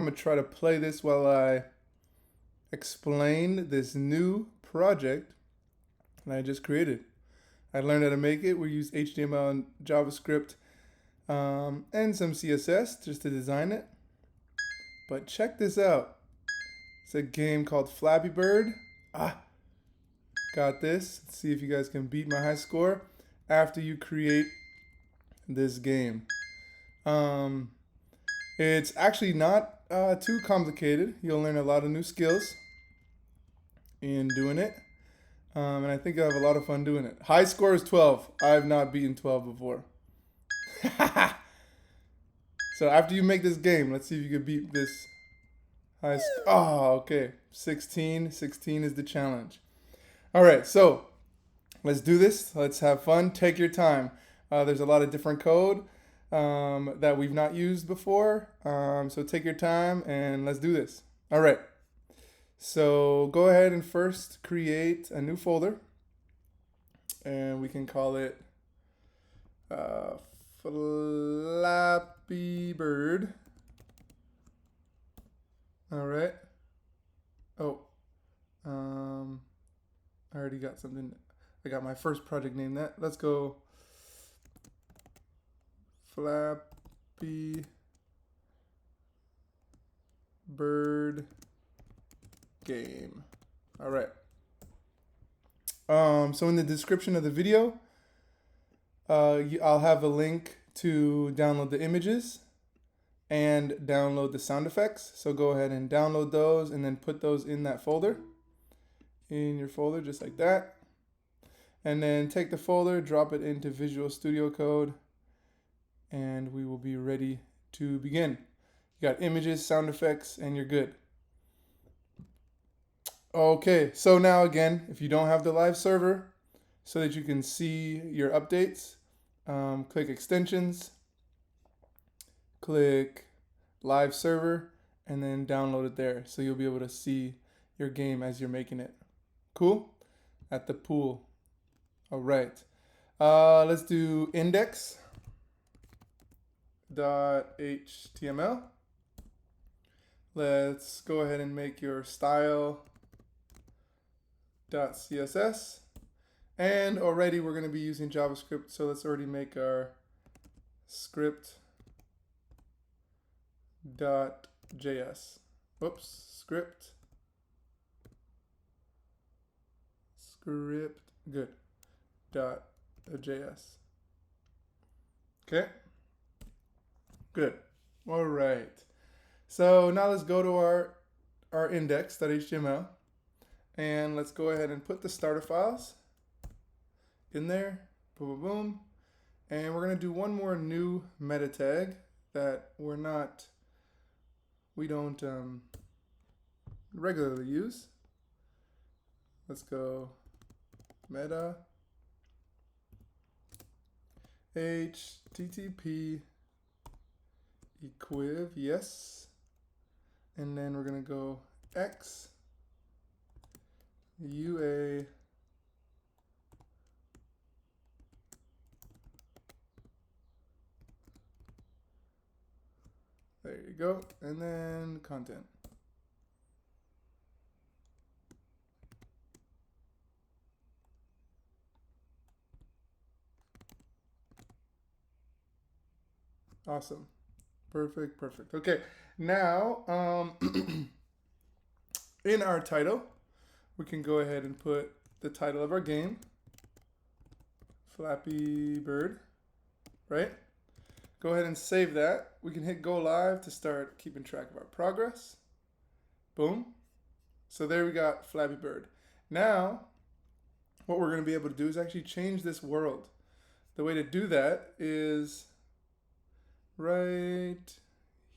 I'm going to try to play this while I explain this new project that I just created. I learned how to make it. We use HTML and JavaScript and some CSS just to design it. But check this out. It's a game called Flappy Bird. Got this. Let's see if you guys can beat my high score after you create this game. It's actually not too complicated. You'll learn a lot of new skills in doing it. And I think I'll have a lot of fun doing it. High score is 12. I have not beaten 12 before. So after you make this game, let's see if you can beat this high score. Oh, okay. 16. 16 is the challenge. All right, so let's do this. Let's have fun. Take your time. There's a lot of different code that we've not used before. So take your time and let's do this. All right. So go ahead and first create a new folder. And we can call it Flappy Bird. All right. Oh, I already got something. I got my first project named that. Let's go Flappy Bird game. All right. So in the description of the video, I'll have a link to download the images and download the sound effects. So go ahead and download those and then put those in that folder, in your folder, just like that. And then take the folder, drop it into Visual Studio Code, and we will be ready to begin. You got images, sound effects, and you're good. Okay, so now again, if you don't have the live server, so that you can see your updates, click extensions, click live server, and then download it there. So you'll be able to see your game as you're making it. Cool? At the pool. All right. Let's do index.html. Let's go ahead and make your style.css. And already we're going to be using JavaScript, so let's already make our script.js. Whoops, script. Good. .js. Okay. Good. All right. So now let's go to our index.html, and let's go ahead and put the starter files in there. Boom, boom, boom. And we're going to do one more new meta tag that we don't regularly use. Let's go meta http equiv, yes. And then we're going to go x ua there you go, and then content. Awesome. Perfect, perfect. Okay, now in our title, we can go ahead and put the title of our game, Flappy Bird, right? Go ahead and save that. We can hit go live to start keeping track of our progress. Boom. So there we got Flappy Bird. Now, what we're going to be able to do is actually change this world. The way to do that is right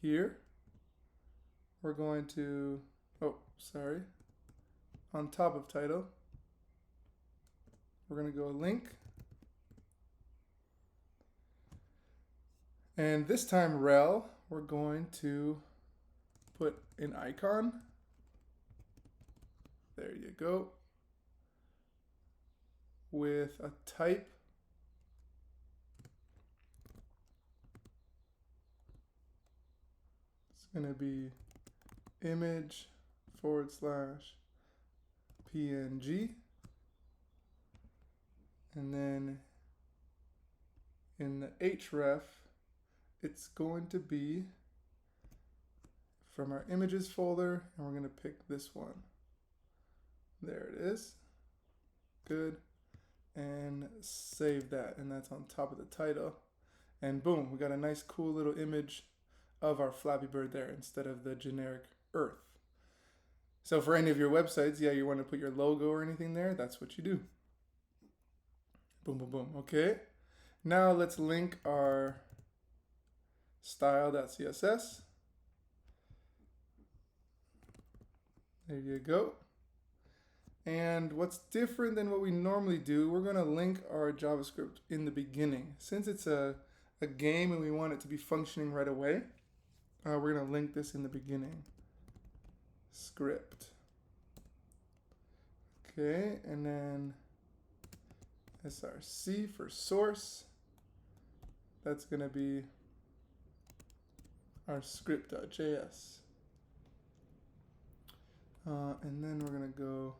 here. We're going to, on top of title, we're going to go link. And this time rel, we're going to put an icon. There you go. With a type. It's going to be image / PNG. And then in the href, it's going to be from our images folder, and we're going to pick this one. There it is. Good. And save that, and that's on top of the title. And boom, we got a nice cool little image of our Flappy Bird there instead of the generic Earth. So for any of your websites, yeah, you want to put your logo or anything there, that's what you do. Boom, boom, boom. Okay. Now let's link our style.css. There you go. And what's different than what we normally do, we're going to link our JavaScript in the beginning. Since it's a game and we want it to be functioning right away, we're going to link this in the beginning. Script. Okay, and then src for source. That's going to be our script.js. And then we're going to go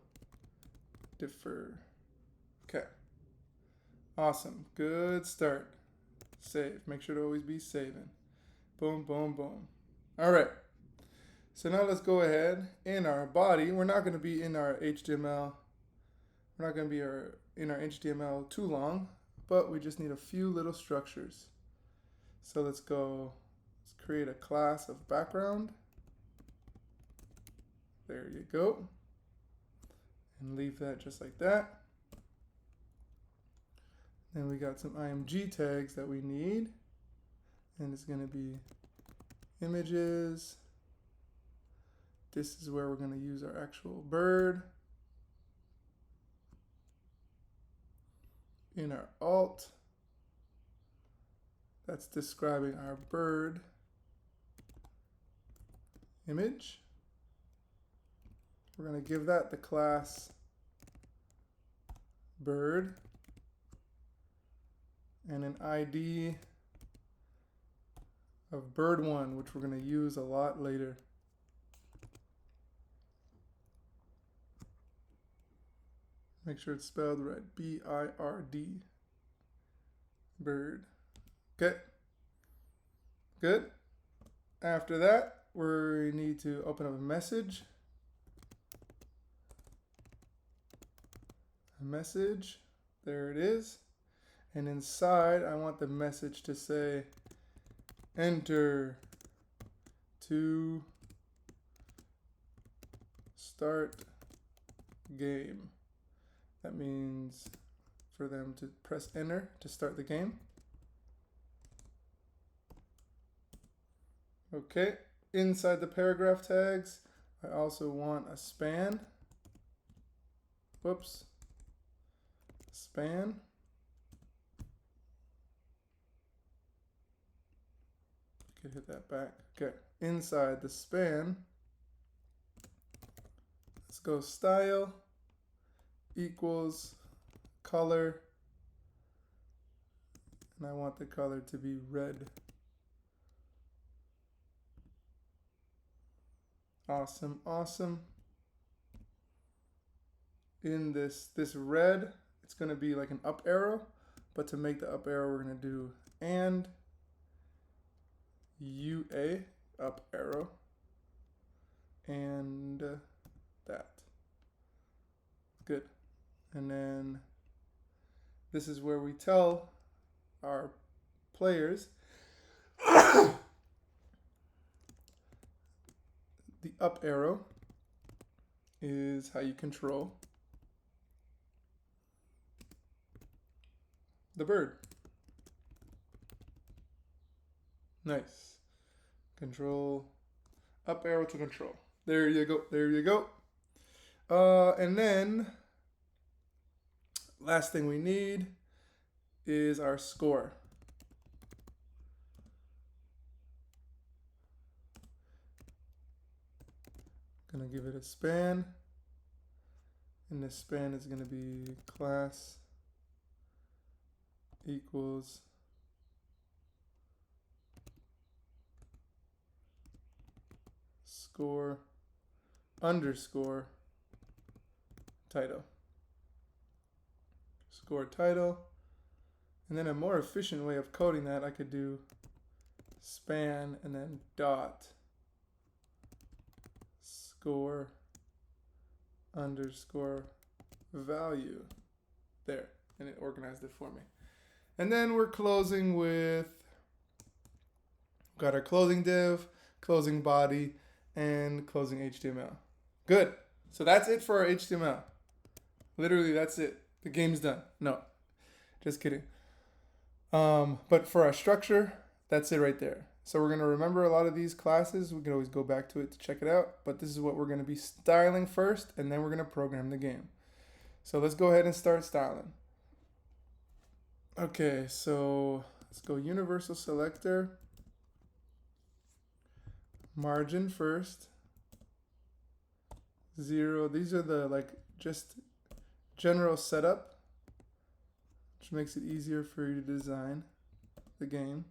defer. Okay. Awesome. Good start. Save. Make sure to always be saving. Boom, boom, boom. All right. So now let's go ahead in our body. We're not going to be in our HTML. We're not going to be in our HTML too long, but we just need a few little structures. So let's create a class of background. There you go. And leave that just like that. Then we got some img tags that we need. And it's going to be images. This is where we're going to use our actual bird. In our alt, that's describing our bird image. We're going to give that the class bird and an ID of bird1, which we're going to use a lot later. Make sure it's spelled right. B-I-R-D. Bird. Okay. Good. After that, we need to open up a message. A message. There it is. And inside, I want the message to say, enter to start game. That means for them to press enter to start the game. Okay, inside the paragraph tags, I also want a span. Whoops. Span. Could hit that back. Okay, inside the span, let's go style equals color, and I want the color to be red. Awesome, awesome. In this red, it's going to be like an up arrow, but to make the up arrow, we're going to do and UA, up arrow, and that. Good. And then this is where we tell our players the up arrow is how you control the bird. Nice. Control, up arrow to control. There you go. There you go. And then last thing we need is our score. Gonna give it a span, and this span is gonna be class equals score underscore title. Score title. And then a more efficient way of coding that, I could do span and then dot score underscore value. There, and it organized it for me. And then we're closing with, got our closing div, closing body, and closing HTML. Good. So that's it for our HTML. Literally, that's it. The game's done. No, just kidding. But for our structure, that's it right there. So we're going to remember a lot of these classes. We can always go back to it to check it out. But this is what we're going to be styling first, and then we're going to program the game. So let's go ahead and start styling. Okay, so let's go universal selector. Margin first. 0. These are the just general setup, which makes it easier for you to design the game.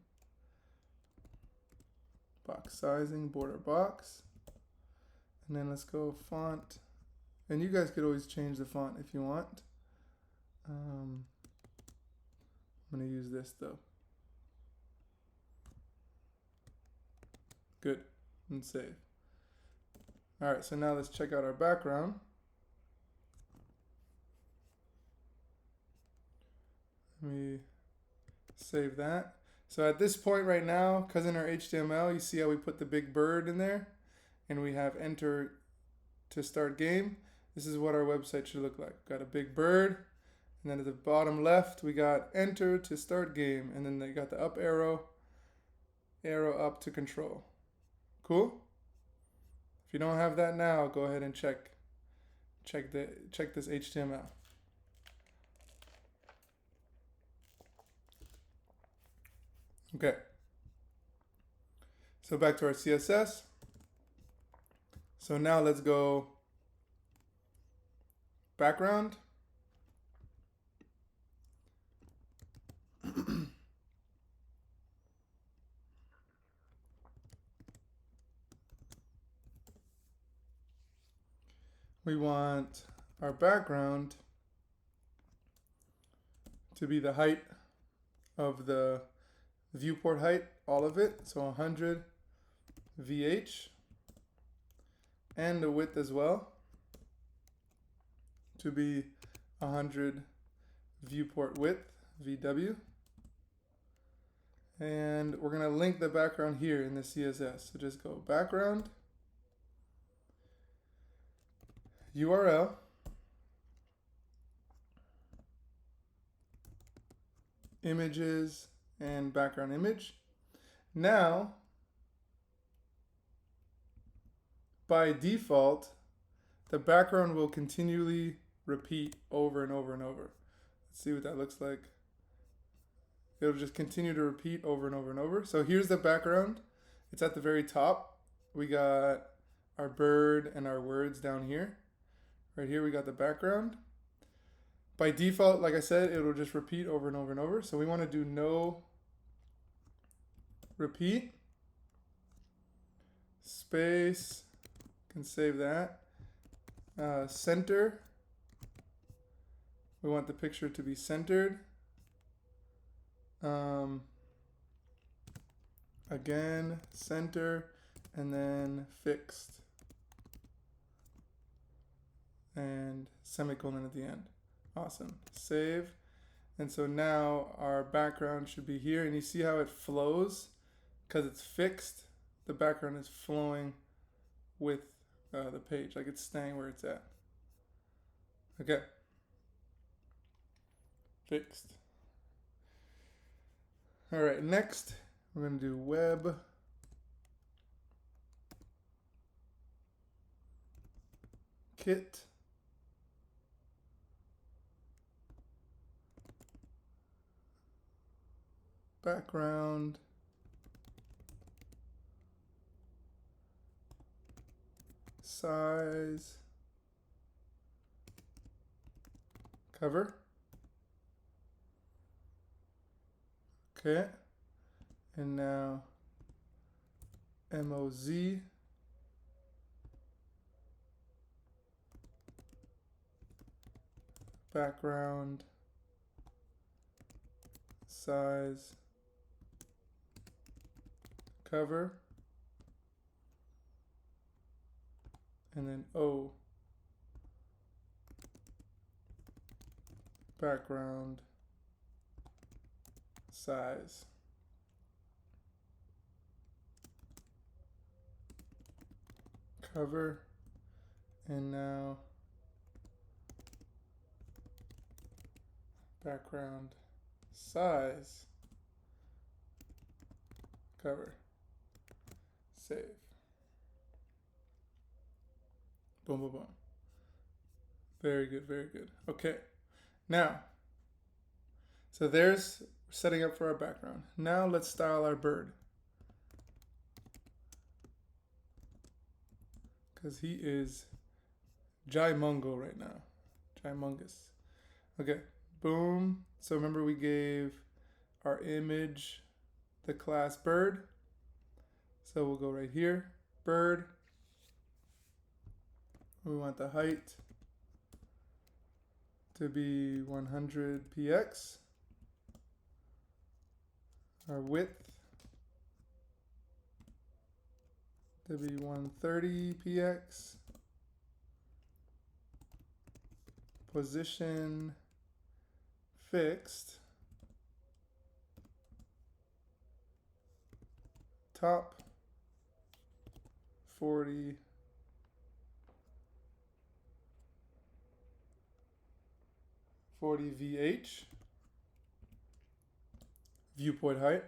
Box sizing, border box. And then let's go font. And you guys could always change the font if you want. I'm going to use this though. Good. And save. Alright, so now let's check out our background. Let me save that. So at this point right now, because in our HTML, you see how we put the big bird in there? And we have enter to start game. This is what our website should look like. Got a big bird. And then at the bottom left, we got enter to start game. And then they got the up arrow up to control. Cool? If you don't have that now, go ahead and check this HTML. Okay. So back to our CSS. So now let's go background. We want our background to be the height of the viewport height, all of it, so 100 VH, and the width as well to be 100 viewport width, VW. And we're going to link the background here in the CSS. So just go background, URL, images, and background image. Now, by default, the background will continually repeat over and over and over. Let's see what that looks like. It'll just continue to repeat over and over and over. So here's the background. It's at the very top. We got our bird and our words down here. Right here we got the background. By default, like I said, it'll just repeat over and over and over. So we want to do no repeat space. Can save that. Center. We want the picture to be centered. Again, center, and then fixed. And semicolon at the end. Awesome. Save. And so now our background should be here. And you see how it flows? Because it's fixed, the background is flowing with the page, like it's staying where it's at. Okay. Fixed. All right, next we're going to do web kit background size cover. Okay, and now MOZ background size cover, and then O, background size. Cover, and now background size cover. Save. Boom, boom, boom. Very good, very good. Okay, now, so there's setting up for our background. Now let's style our bird, because he is Jimungo right now. Jimungus. Okay, boom. So remember we gave our image the class bird. So we'll go right here, bird. We want the height to be 100 px. Our width to be 130 px. Position fixed. Top 40 VH. Viewport height.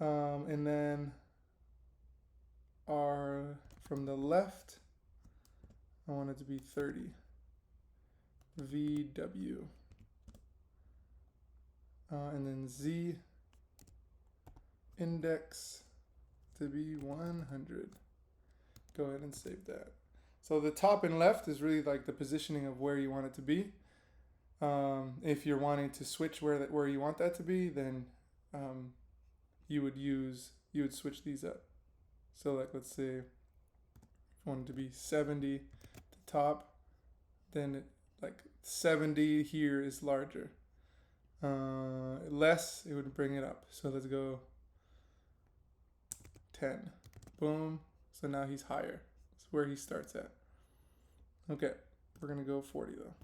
And then from the left, I want it to be 30 VW. And then Z index to be 100. Go ahead and save that. So the top and left is really like the positioning of where you want it to be. If you're wanting to switch where you want that to be, then you would switch these up. So like, let's say if you want it to be 70 at the top, then like 70 here is larger. Less, it would bring it up. So let's go 10. Boom. So now he's higher. That's where he starts at. Okay, we're gonna go 40 though.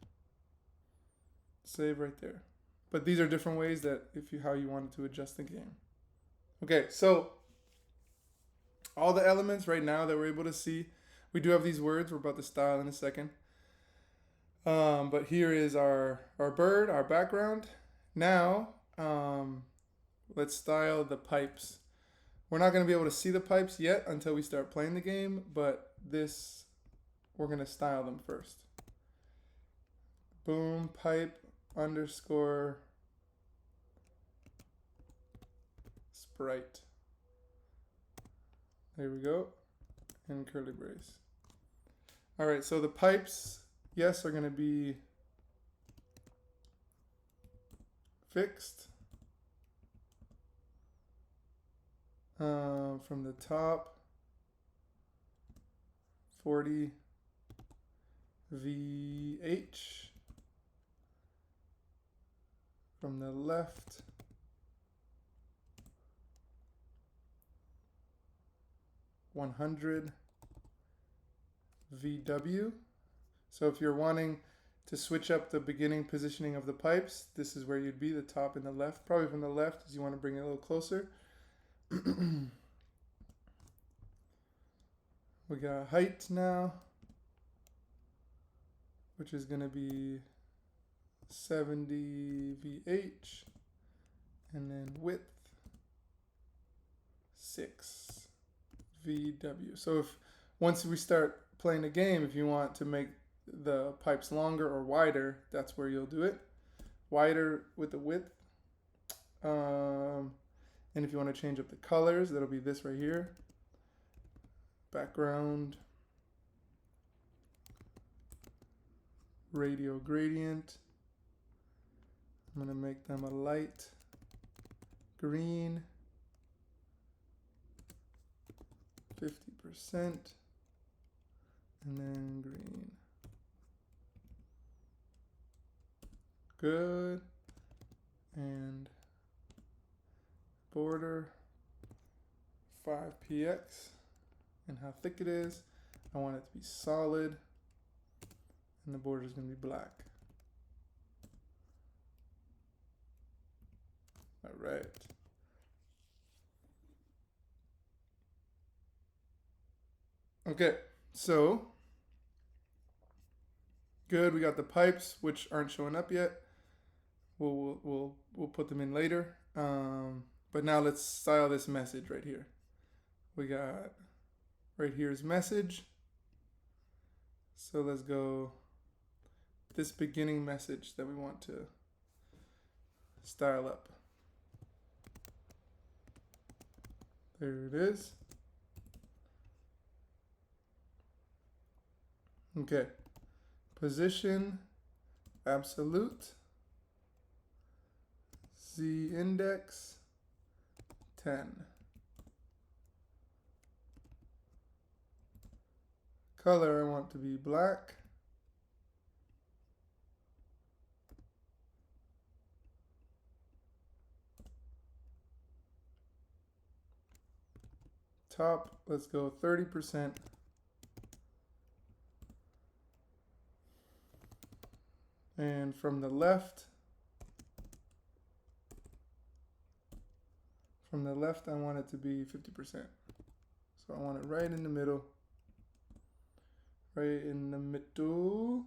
Save right there. But these are different ways that how you wanted to adjust the game. Okay, so all the elements right now that we're able to see, we do have these words we're about to style in a second. But here is our bird, our background. Now, let's style the pipes. We're not going to be able to see the pipes yet until we start playing the game, but we're going to style them first. Boom, pipe underscore sprite. There we go. And curly brace. All right, so the pipes, yes, are going to be fixed. From the top, 40 VH. From the left, 100 VW. So if you're wanting to switch up the beginning positioning of the pipes, this is where you'd be, the top and the left. Probably from the left, because you want to bring it a little closer. We got height now, which is going to be 70 VH, and then width 6 VW. So once we start playing the game, if you want to make the pipes longer or wider, that's where you'll do it. Wider with the width. And if you want to change up the colors, that'll be this right here. Background, radio gradient. I'm going to make them a light green, 50%, and then green. Good. And border 5px. And how thick it is. I want it to be solid. And the border is going to be black. All right. Okay, so good. We got the pipes, which aren't showing up yet. We'll put them in later. But now let's style this message right here. We got right here's message. So let's go this beginning message that we want to style up. There it is. Okay. Position absolute z index 10. Color I want to be black. Top, let's go 30%. And from the left, I want it to be 50%. So I want it right in the middle. Right in the middle.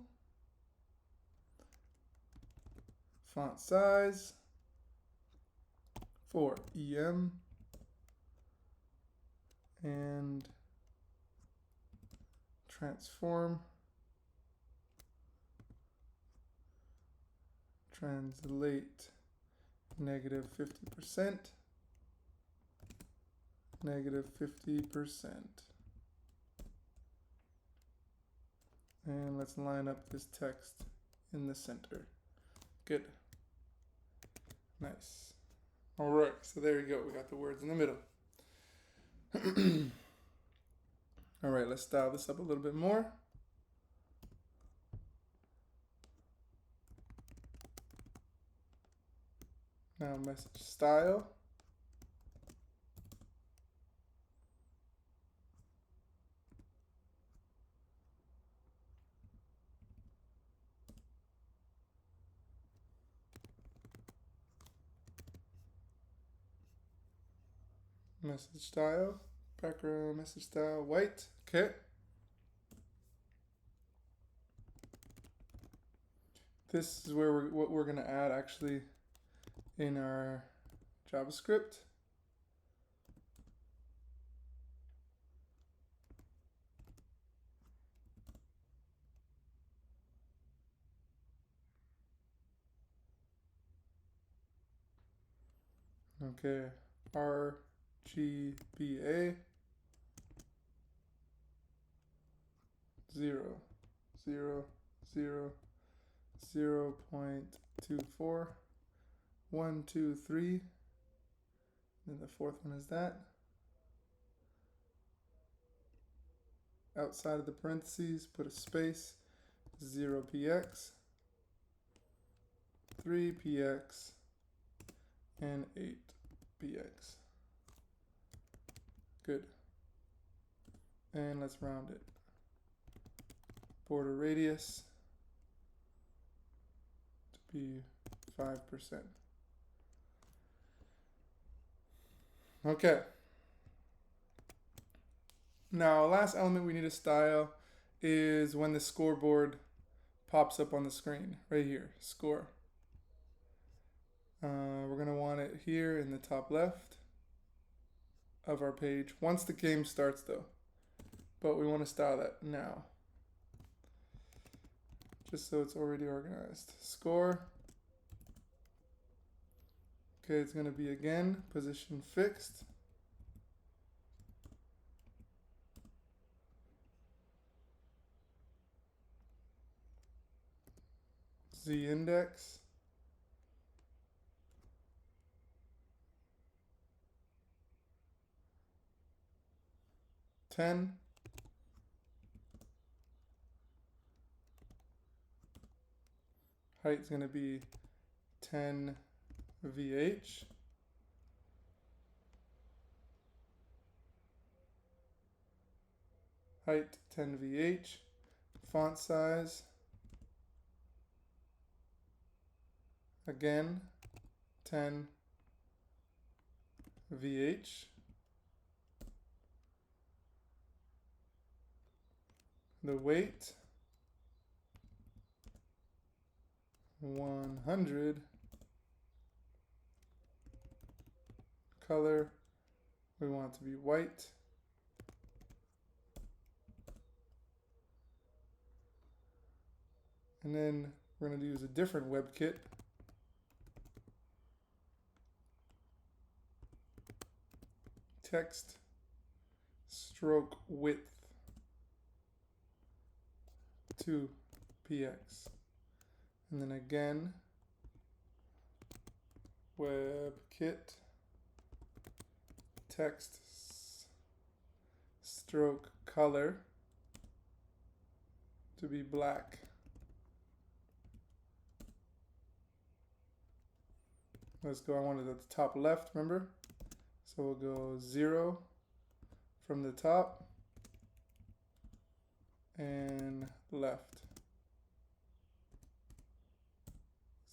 Font size for EM. And transform. Translate -50%. -50%. And let's line up this text in the center. Good. Nice. All right, so there you go. We got the words in the middle. All right, let's style this up a little bit more. Now message style. Message style, background message style, white. Okay. This is where what we're going to add actually in our JavaScript. Okay, RGBA 0.24 1 2 3. Then the fourth one is that. Outside of the parentheses, put a space. 0px, 3px, and 8px. Good. And let's round it. Border radius to be 5%. Okay. Now, last element we need to style is when the scoreboard pops up on the screen, right here, score. We're going to want it here in the top left of our page, once the game starts though. But we want to style that now, just so it's already organized. Score. Okay, it's going to be again, position fixed. Z index. Height is going to be 10 VH. Height 10 VH. Font size, again, 10 VH. The weight, 100. Color, we want it to be white. And then we're going to use a different WebKit. Text, stroke width, 2px. And then again, WebKit, text, stroke color to be black. Let's go, I want it at the top left, remember? So we'll go 0 from the top and left.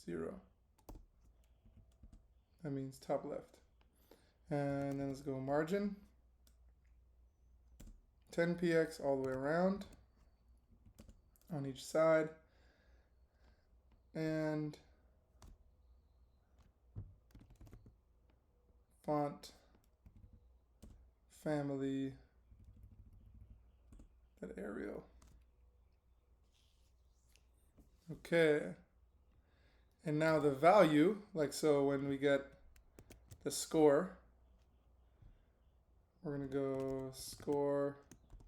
0. That means top left. And then let's go margin. 10px all the way around on each side. And font family, that Arial. Okay. And now the value, like so when we get the score, we're going to go score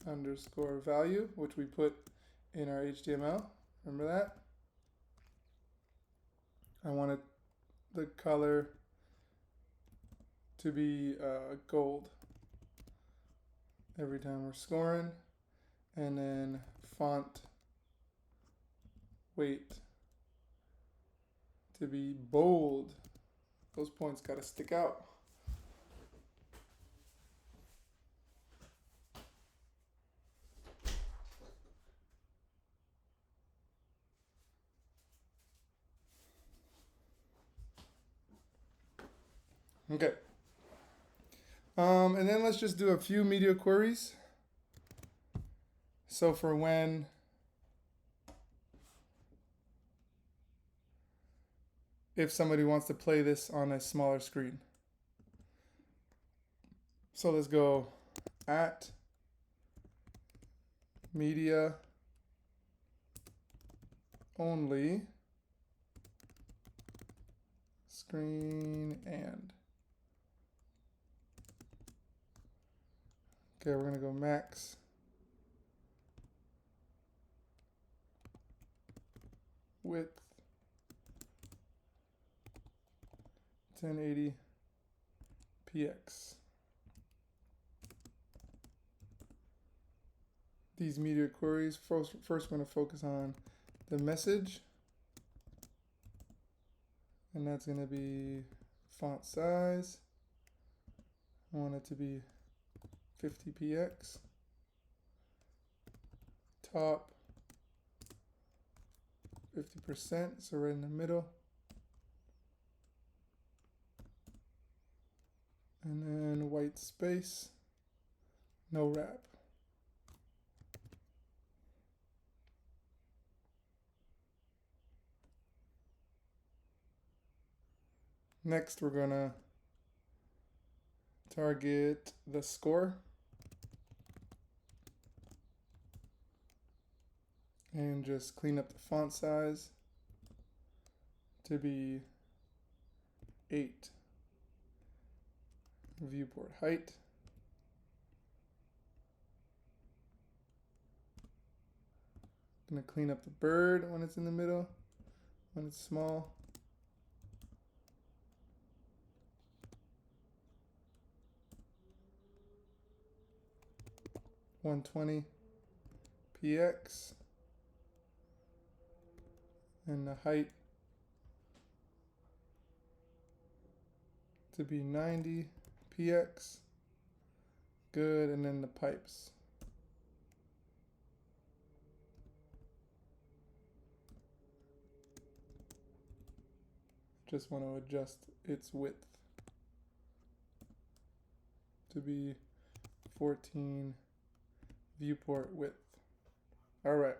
underscore value, which we put in our HTML. Remember that? I wanted the color to be gold every time we're scoring. And then font weight to be bold. Those points got to stick out. Okay. And then let's just do a few media queries. So for when if somebody wants to play this on a smaller screen. So let's go at media only screen and. Okay, we're going to go max width 1080 px. These media queries, first we're going to focus on the message, and that's going to be font size. I want it to be 50px. Top 50%, so right in the middle. And then white space, no wrap. Next, we're gonna target the score. And just clean up the font size to be 8. Viewport height. Gonna clean up the bird when it's in the middle, when it's small. (120 px) and the height to be 90 px. Good, and then the pipes. Just want to adjust its width to be 14 viewport width. All right.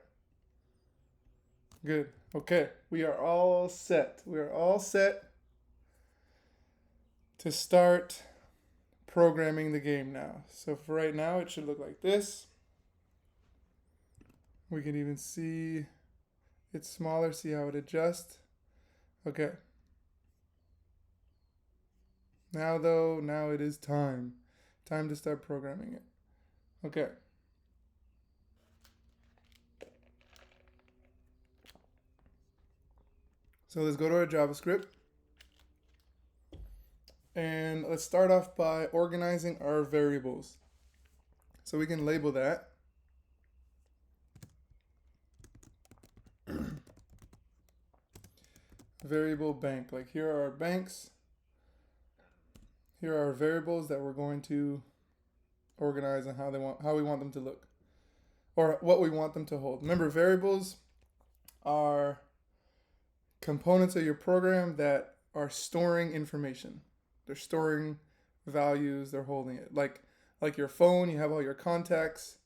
Good. Okay, we are all set. We are all set to start programming the game now. So for right now, it should look like this. We can even see it's smaller, see how it adjusts. Okay. Now though, now it is time. Time to start programming it. Okay. So let's go to our JavaScript. And let's start off by organizing our variables. So we can label that. Variable bank. Like here are our banks. Here are our variables that we're going to organize and how we want them to look. Or what we want them to hold. Remember, variables are components of your program that are storing information. They're storing values, they're holding it. Like your phone, you have all your contacts.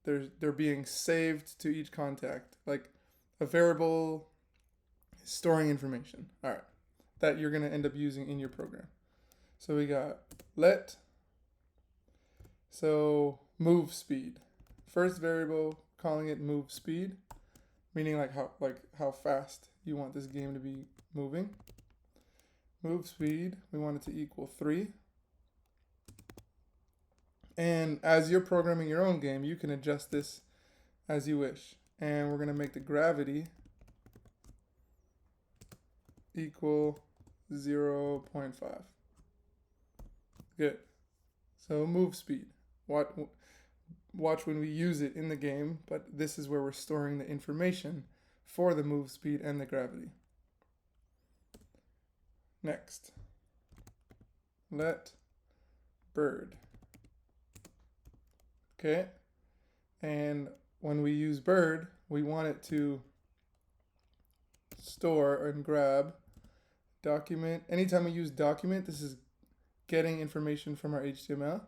They're being saved to each contact. Like a variable is storing information. All right. That you're going to end up using in your program. So we got let. So move speed. First variable, calling it move speed, meaning like how fast you want this game to be moving. Move speed, we want it to equal 3. And as you're programming your own game, you can adjust this as you wish. And we're going to make the gravity equal 0.5. Good. So move speed. Watch when we use it in the game, but this is where we're storing the information for the move speed and the gravity. Next, let bird. Okay, and when we use bird, we want it to store and grab document. Anytime we use document, this is getting information from our HTML.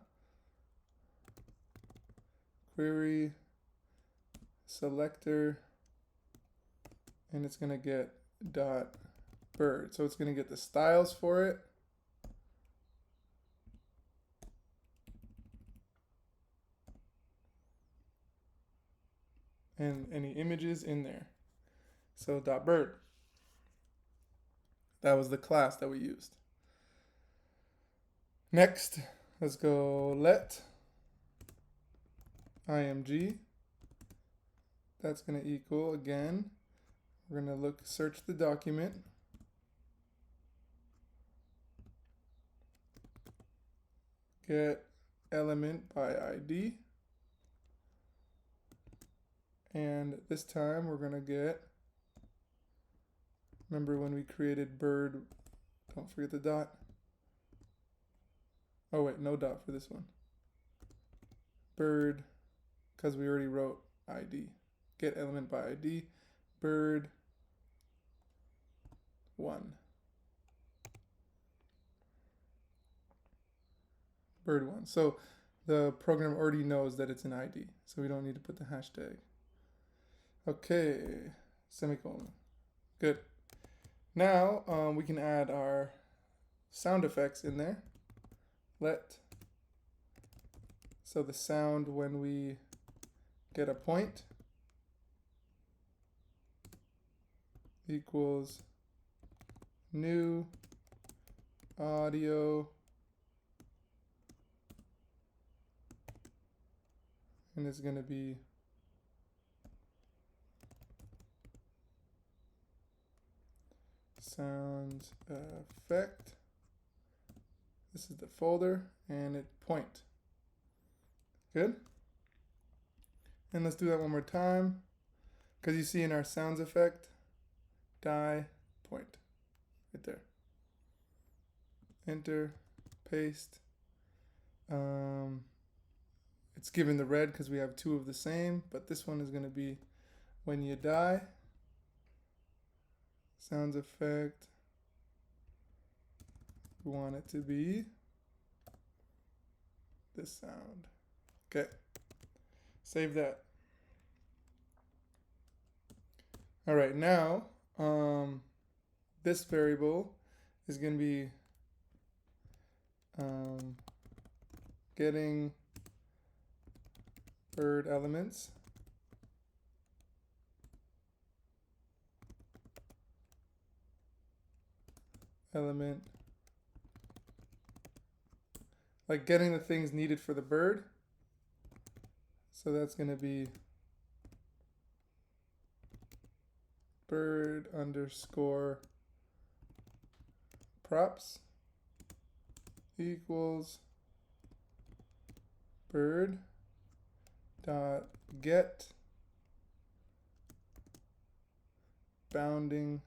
Query selector, and it's going to get dot bird. So it's going to get the styles for it. And any images in there. So dot bird. That was the class that we used. Next, let's go let img. That's going to equal, again, we're going to search the document. Get element by ID. And this time we're going to get, remember when we created bird, don't forget the dot. Oh wait, no dot for this one. Bird, because we already wrote ID. Get element by ID, bird 1. Bird 1. So the program already knows that it's an ID, so we don't need to put the hashtag. Okay, semicolon. Good. Now we can add our sound effects in there. So the sound when we get a point equals new audio, and it's going to be sound effect. This is the folder, and it point. Good. And let's do that one more time, because you see in our sounds effect, die point right there. enter, paste. It's given the red because we have two of the same, but this one is going to be when you die. Sounds effect. We want it to be this sound. Okay. Save that. All right, now this variable is going to be getting bird elements. Element, like getting the things needed for the bird. So that's going to be bird underscore props equals bird dot get bounding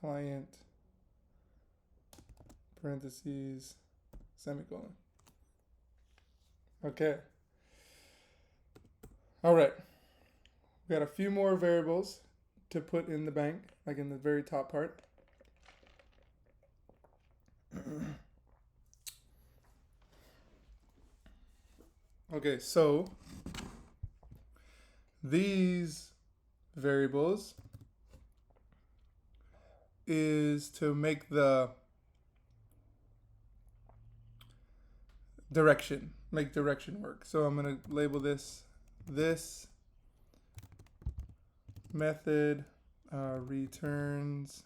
client parentheses semicolon. Okay. All right. We got a few more variables to put in the bank, like in the very top part. Okay, so these variables is to make the direction, make direction work. So I'm going to label this method returns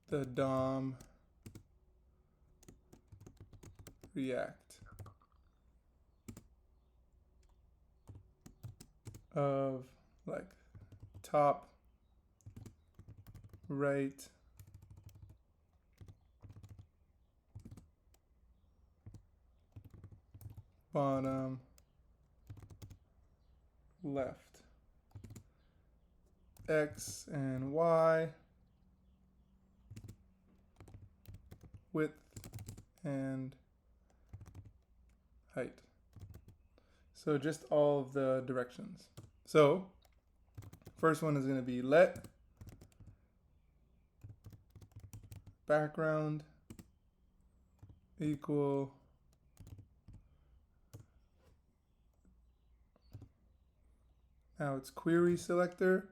the DOM React of like top, right, bottom, left, X and Y, width and height. So just all of the directions. So first one is going to be let background equal now it's query selector.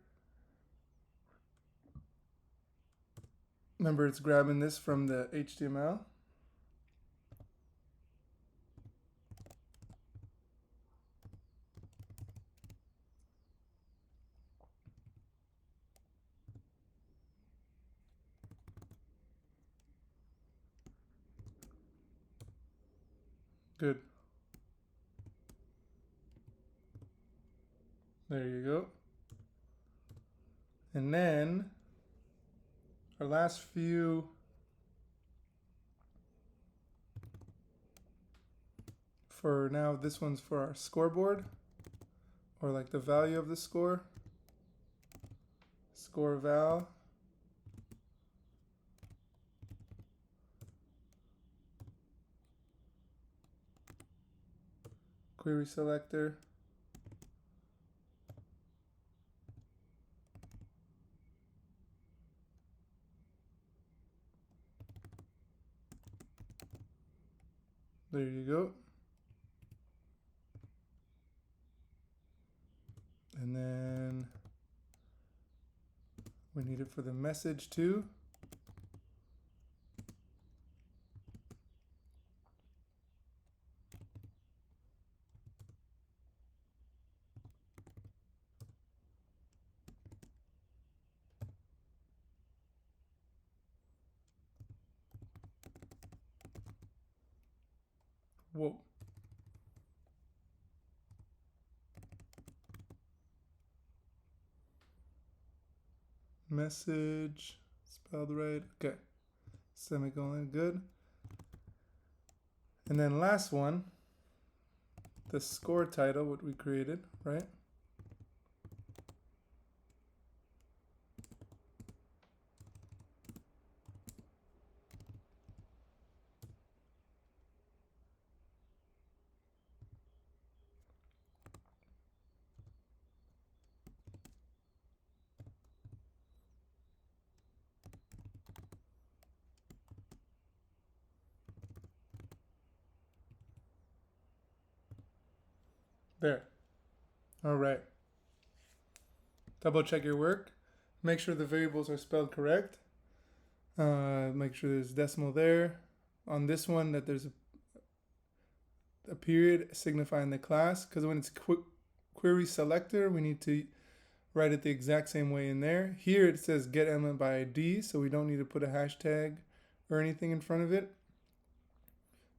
Remember, it's grabbing this from the HTML. Good. There you go. And then our last few for now, this one's for our scoreboard, or like the value of the score. Score val. Query selector. There you go. And then we need it for the message too. Whoa. Message spelled right. Okay. Semicolon. Good. And then last one, the score title, what we created, right? There. All right. Double check your work. Make sure the variables are spelled correct. Make sure there's decimal there. On this one, that there's a period signifying the class, because when it's query selector, we need to write it the exact same way in there. Here it says get element by ID, so we don't need to put a hashtag or anything in front of it.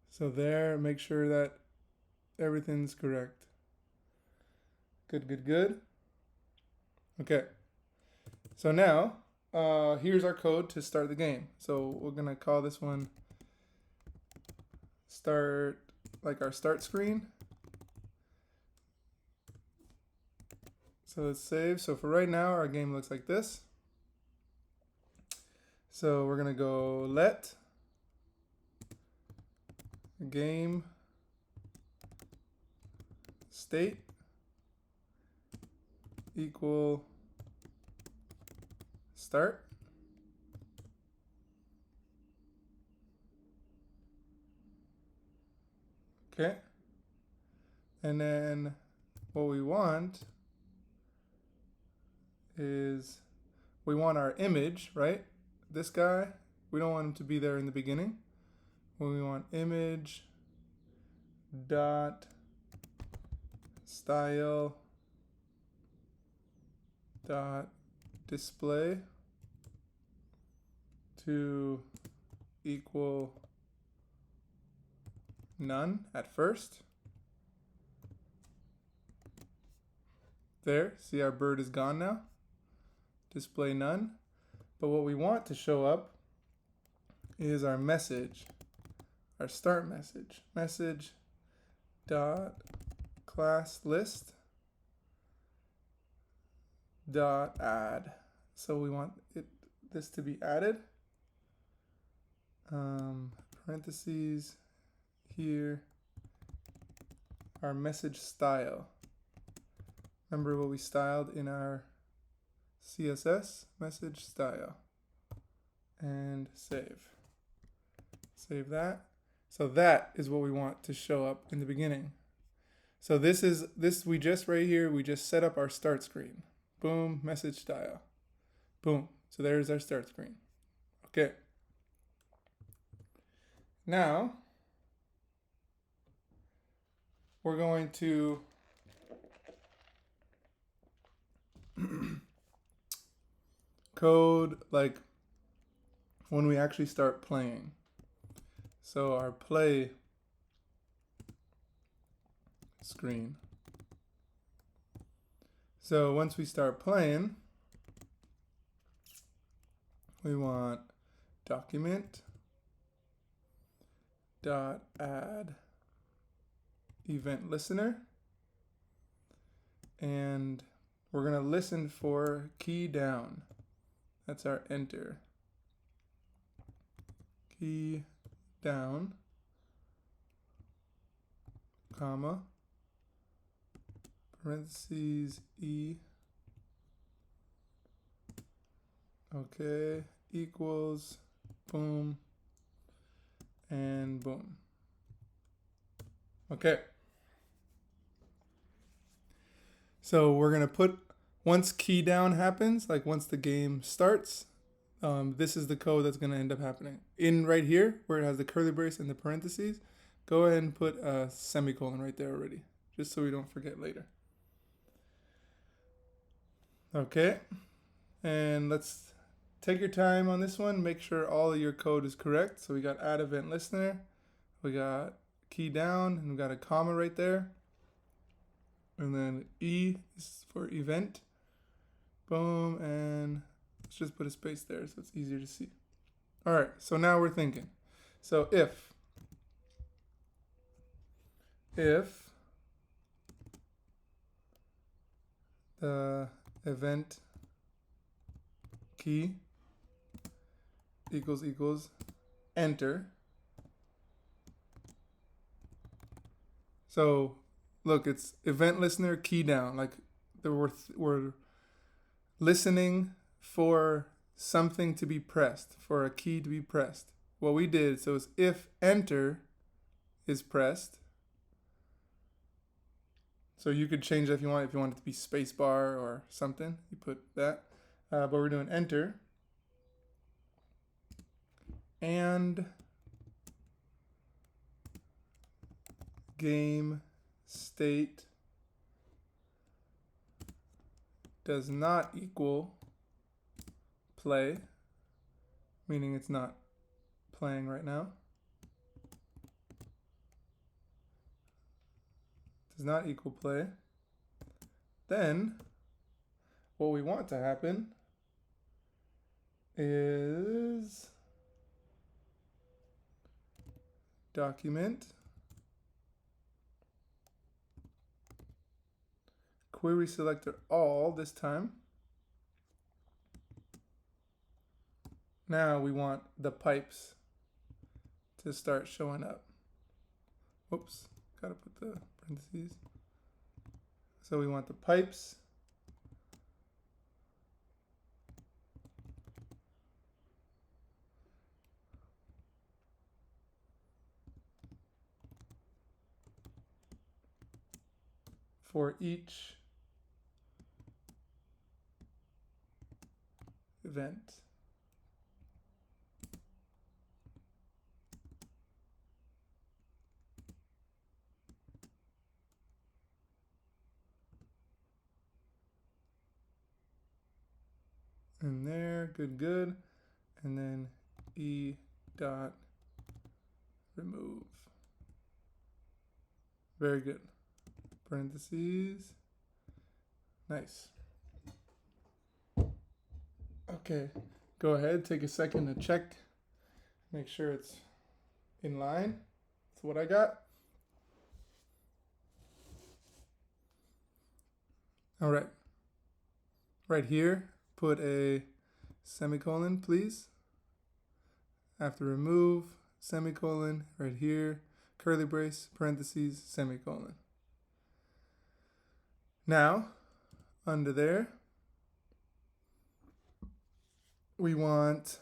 So there, make sure that everything's correct. Good, good, good. Okay. So now, here's our code to start the game. So we're gonna call this one start, like our start screen. So let's save. So for right now, our game looks like this. So we're gonna go let game state equal start. Okay. And then what we want is we want our image, right? This guy, we don't want him to be there in the beginning. We want image dot style dot display to equal none at first. There, see our bird is gone now. Display none. But what we want to show up is our message, our start message. Message dot class list dot add. So we want this to be added. Parentheses here, our message style. Remember what we styled in our CSS? Message style. And save. Save that. So that is what we want to show up in the beginning. So this we just right here, we just set up our start screen. Boom, message style. Boom. So there's our start screen. Okay. Now we're going to code like when we actually start playing. So our play screen. So once we start playing, we want document dot add event listener, and we're gonna listen for key down. That's our enter. Key down, comma, parentheses E, okay, equals, boom, and boom. Okay. So we're gonna put, once key down happens, like once the game starts, this is the code that's gonna end up happening. In right here, where it has the curly brace and the parentheses, go ahead and put a semicolon right there already, just so we don't forget later. Okay, and let's take your time on this one. Make sure all of your code is correct. So we got add event listener, we got key down, and we got a comma right there. And then E is for event. Boom, and let's just put a space there so it's easier to see. All right, so now we're thinking. So if the event key equals enter. So look, it's event listener key down. Like we're listening for something to be pressed, for a key to be pressed. What we did, so is if enter is pressed. So you could change that if you want. If you want it to be spacebar or something, you put that. But we're doing enter. And game state does not equal play, meaning it's not playing right now. Does not equal play. Then what we want to happen is document query selector all this time. Now we want the pipes to start showing up. Oops, gotta put the parentheses. So we want the pipes for each event. In there, good. And then e dot remove. Very good. Parentheses. Nice. Okay, go ahead, take a second to check, make sure it's in line. That's what I got. All right. Right here, put a semicolon, please. After remove, semicolon, right here, curly brace, parentheses, semicolon. Now, under there, we want,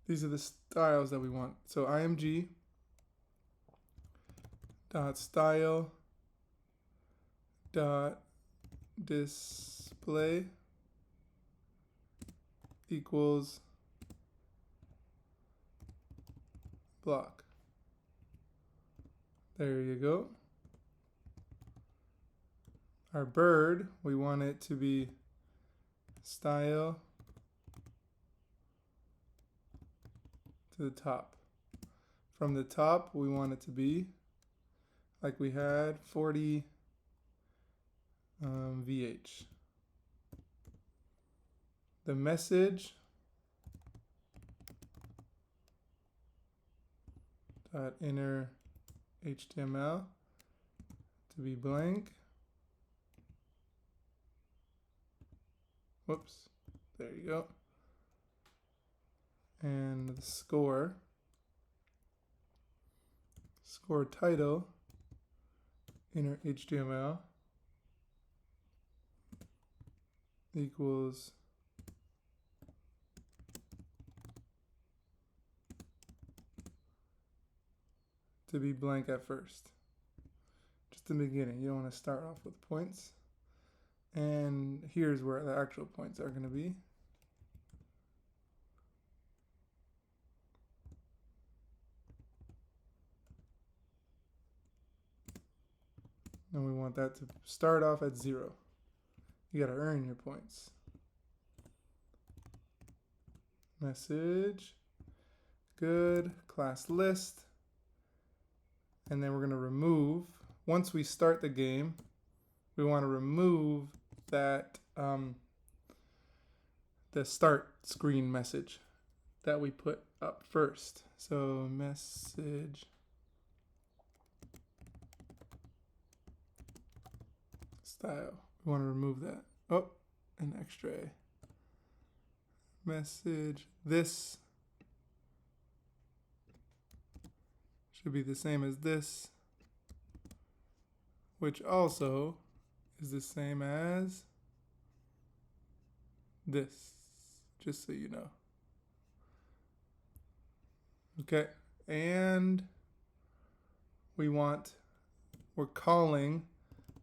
these are the styles that we want. So img dot style dot display equals block. There you go. Our bird, we want it to be style to the top. From the top, we want it to be like we had 40 VH. The message dot inner HTML to be blank. Whoops, there you go. And the score title, inner HTML equals to be blank at first. Just the beginning, you don't want to start off with points. And here's where the actual points are going to be. And we want that to start off at 0. You got to earn your points. Message, good, class list. And then we're going to remove, once we start the game, we want to remove that the start screen message that we put up first. So message style, we want to remove that. Oh, an extra A. Message, this should be the same as this, which also is the same as this, just so you know. Okay, and we want we're calling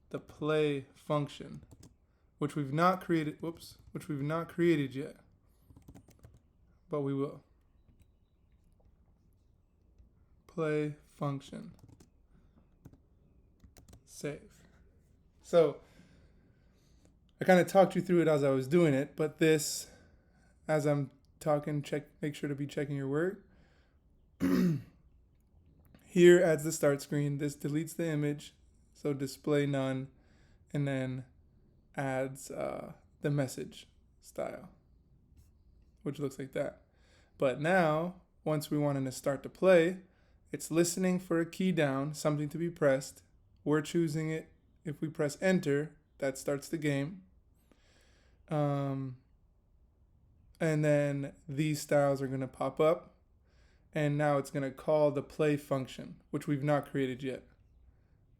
the play function, which we've not created, which we've not created yet, but we will. Play function. Save. So I kind of talked you through it as I was doing it, but this, as I'm talking, make sure to be checking your work. Here adds the start screen. This deletes the image, so display none, and then adds the message style, which looks like that. But now, once we wanted to start to play, it's listening for a key down, something to be pressed. We're choosing it. If we press enter, that starts the game. And then these styles are going to pop up. And now it's going to call the play function, which we've not created yet.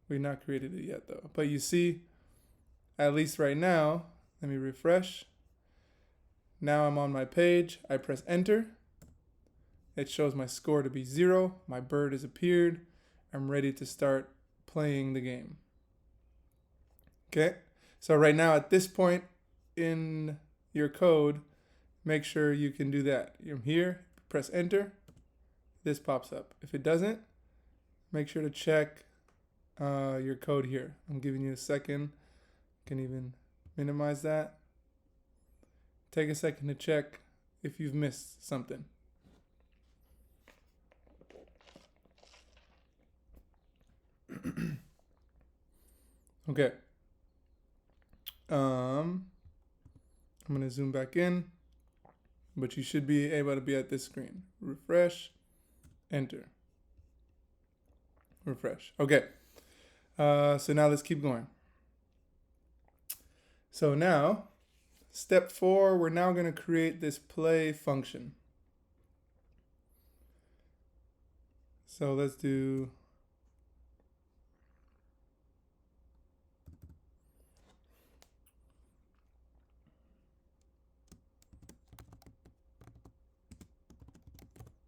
We've not created it yet, though. But you see, at least right now, let me refresh. Now I'm on my page. I press enter. It shows my score to be 0. My bird has appeared. I'm ready to start playing the game. Okay, so right now at this point in your code, make sure you can do that. You're here, press enter. This pops up. If it doesn't, make sure to check your code here. I'm giving you a second. You can even minimize that. Take a second to check if you've missed something. Okay. I'm going to zoom back in, but you should be able to be at this screen. Refresh. Enter. Refresh. Okay. So now let's keep going. So now, step 4, we're now going to create this play function. So let's do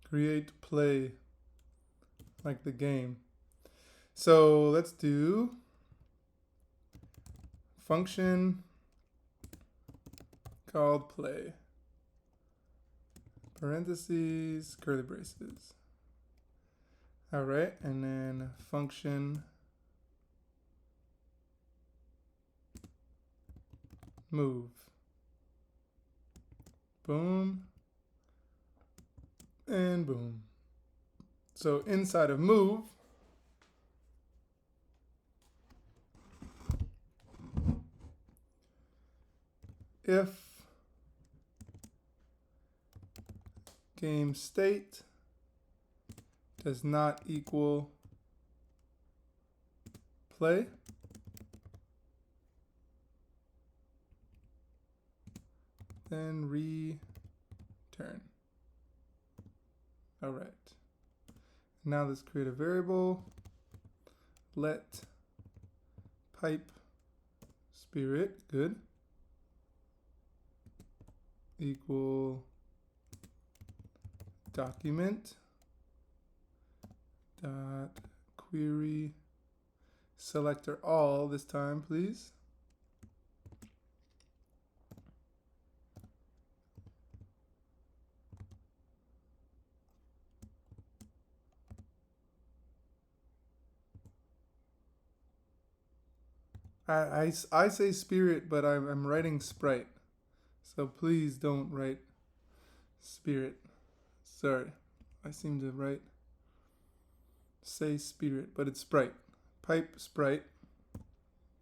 create play like the game. So let's do function called play, parentheses, curly braces. All right, and then function move. Boom. And boom. So inside of move, if game state does not equal play, then return. All right. Now let's create a variable. Let pipe spirit, good, equal document dot query selector all this time, please. I say spirit, but I'm writing sprite. So please don't write spirit. Sorry, I seem to say spirit, but it's sprite. Pipe sprite.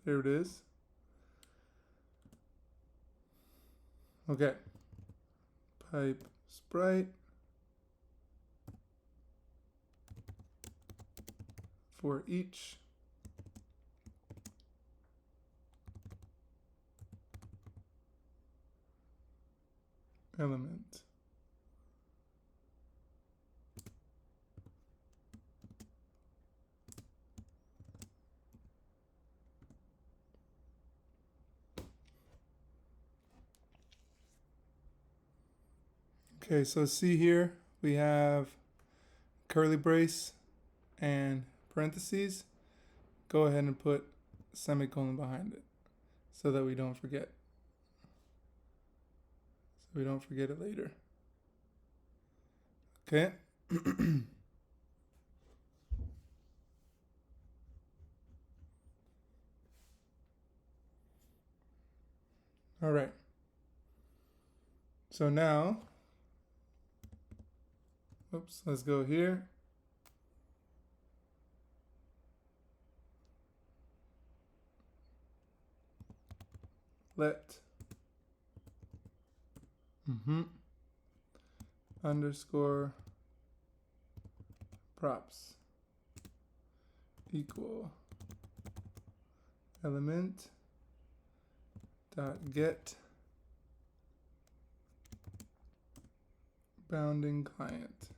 There it is. Okay. Pipe sprite for each element. Okay, so see here, we have curly brace and parentheses. go ahead and put a semicolon behind it so that we don't forget. So we don't forget it later. Okay. All right. So now, oops, let's go here. Let underscore props equal element dot get bounding client.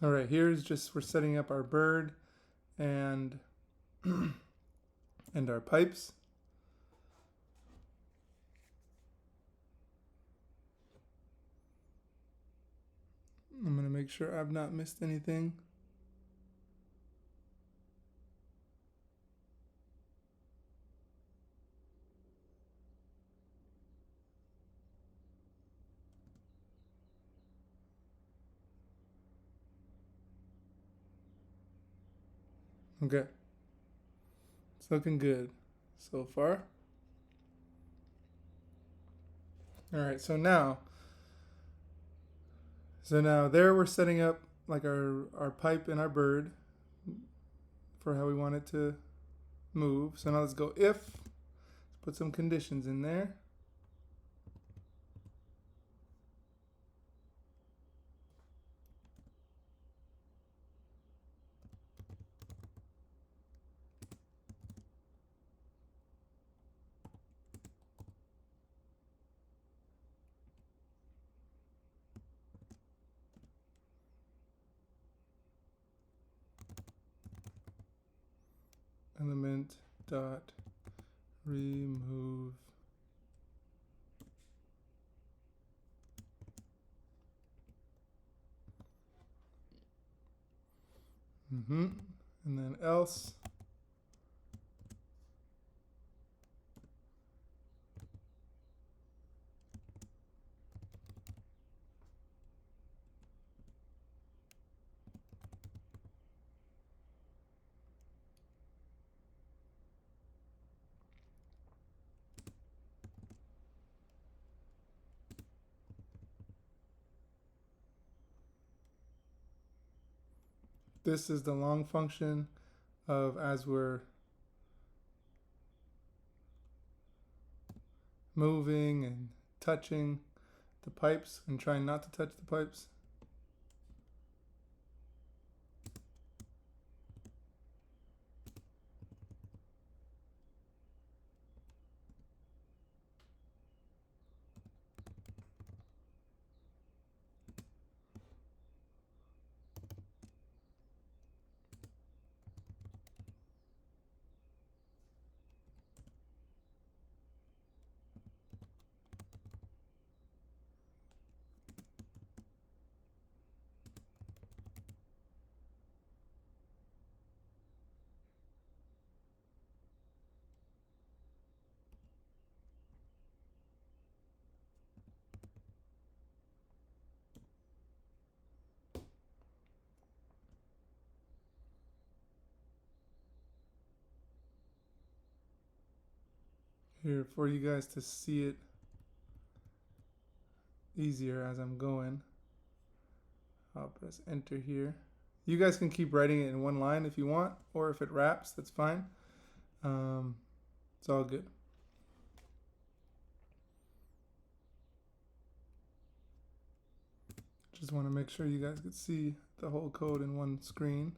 All right, here's just, we're setting up our bird and and our pipes. I'm going to make sure I've not missed anything. Okay. It's looking good so far. All right, so now there we're setting up like our pipe and our bird for how we want it to move. So now let's go if, put some conditions in there. Element dot remove and then else this is the long function of as we're moving and touching the pipes and trying not to touch the pipes. Here for you guys to see it easier as I'm going, I'll press enter here. You guys can keep writing it in one line if you want, or if it wraps, that's fine. It's all good. Just want to make sure you guys could see the whole code in one screen.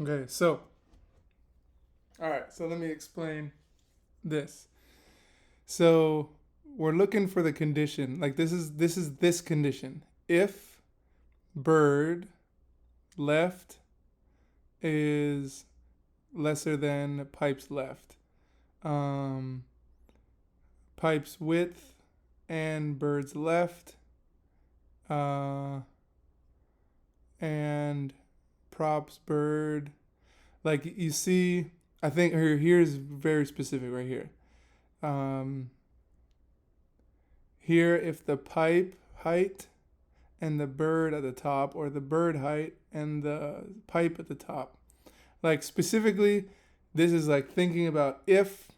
Okay, so, all right, so let me explain this. So we're looking for the condition. Like this is this condition. If bird left is lesser than pipes left, pipes width and bird's left, and props bird. Like you see, I think here's very specific right here. Here, if the pipe height and the bird at the top, or the bird height and the pipe at the top. Like specifically, this is like thinking about if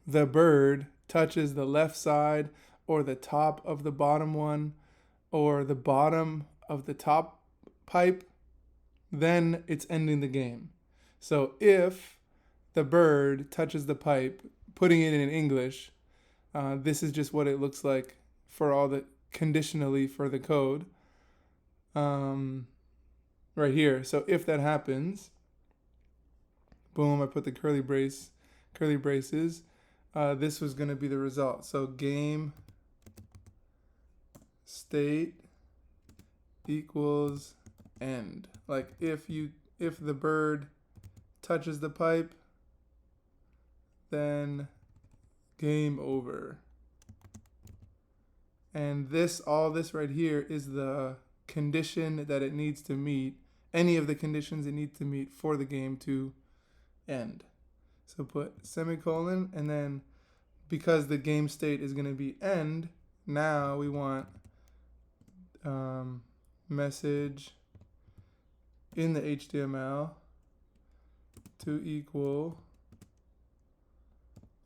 the bird touches the left side or the top of the bottom one or the bottom of the top pipe, then it's ending the game. So if the bird touches the pipe, putting it in English, this is just what it looks like for all the conditionally for the code right here. So if that happens, boom, I put the curly braces. This was going to be the result. So game state equals end. Like if the bird touches the pipe, then game over. And all this right here is the condition that it needs to meet, any of the conditions it needs to meet for the game to end. So put semicolon, and then because the game state is going to be end, now we want message in the HTML to equal,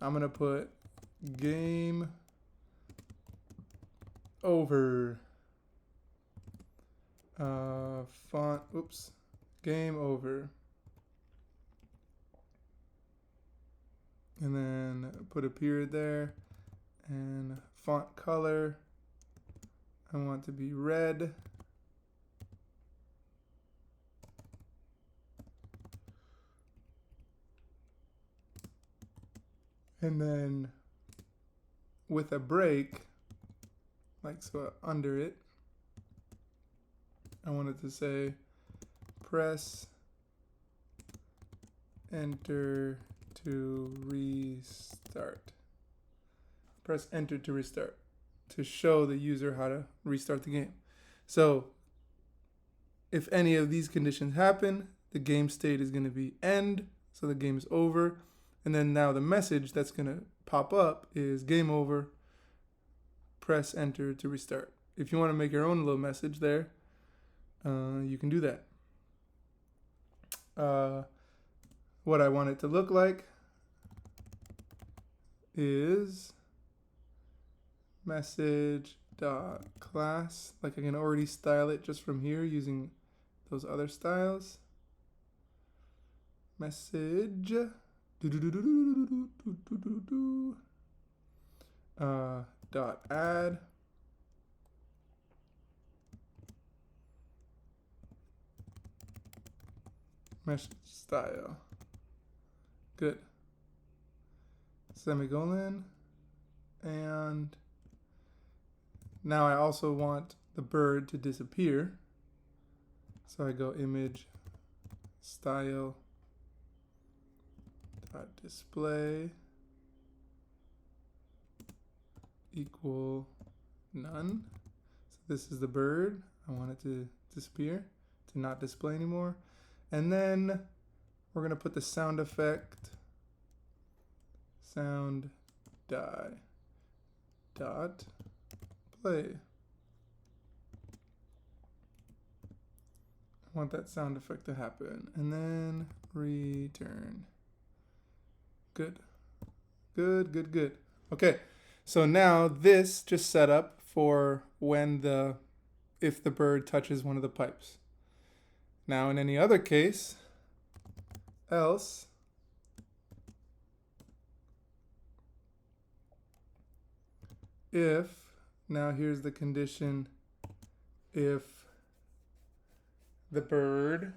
I'm going to put game over font, game over, and then put a period there, and font color I want to be red, and then with a break, like so under it, I wanted to say press enter to restart. Press enter to restart to show the user how to restart the game. So if any of these conditions happen, the game state is going to be end, so the game is over. And then now the message that's going to pop up is game over, press enter to restart. If you want to make your own little message there, you can do that. What I want it to look like is message.class. Like I can already style it just from here using those other styles. Message dot add message style. Good. Semicolon. And now I also want the bird to disappear. So I go image style dot display equal none. So this is the bird. I want it to disappear, to not display anymore. And then we're going to put the sound effect sound die dot play. I want that sound effect to happen. And then return. Good. Good, good, good. Okay. So now this just set up for when if the bird touches one of the pipes. Now in any other case, else if, now here's the condition, if the bird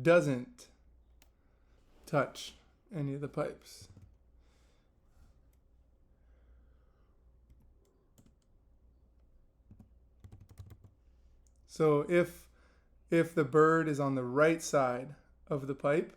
doesn't touch any of the pipes. So if the bird is on the right side of the pipe,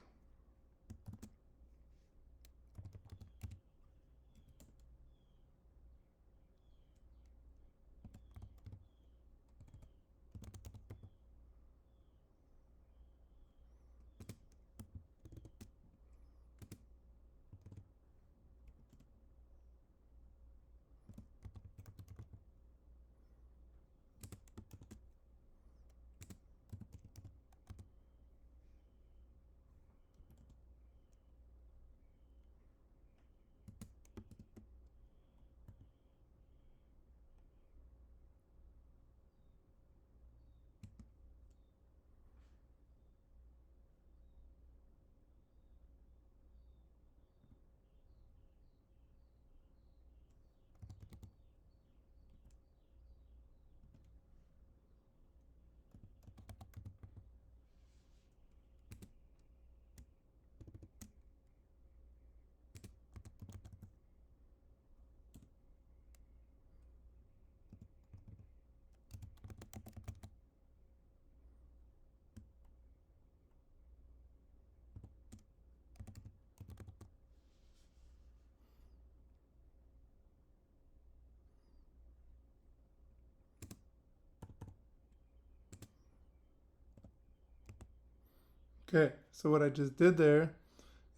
okay, so what I just did there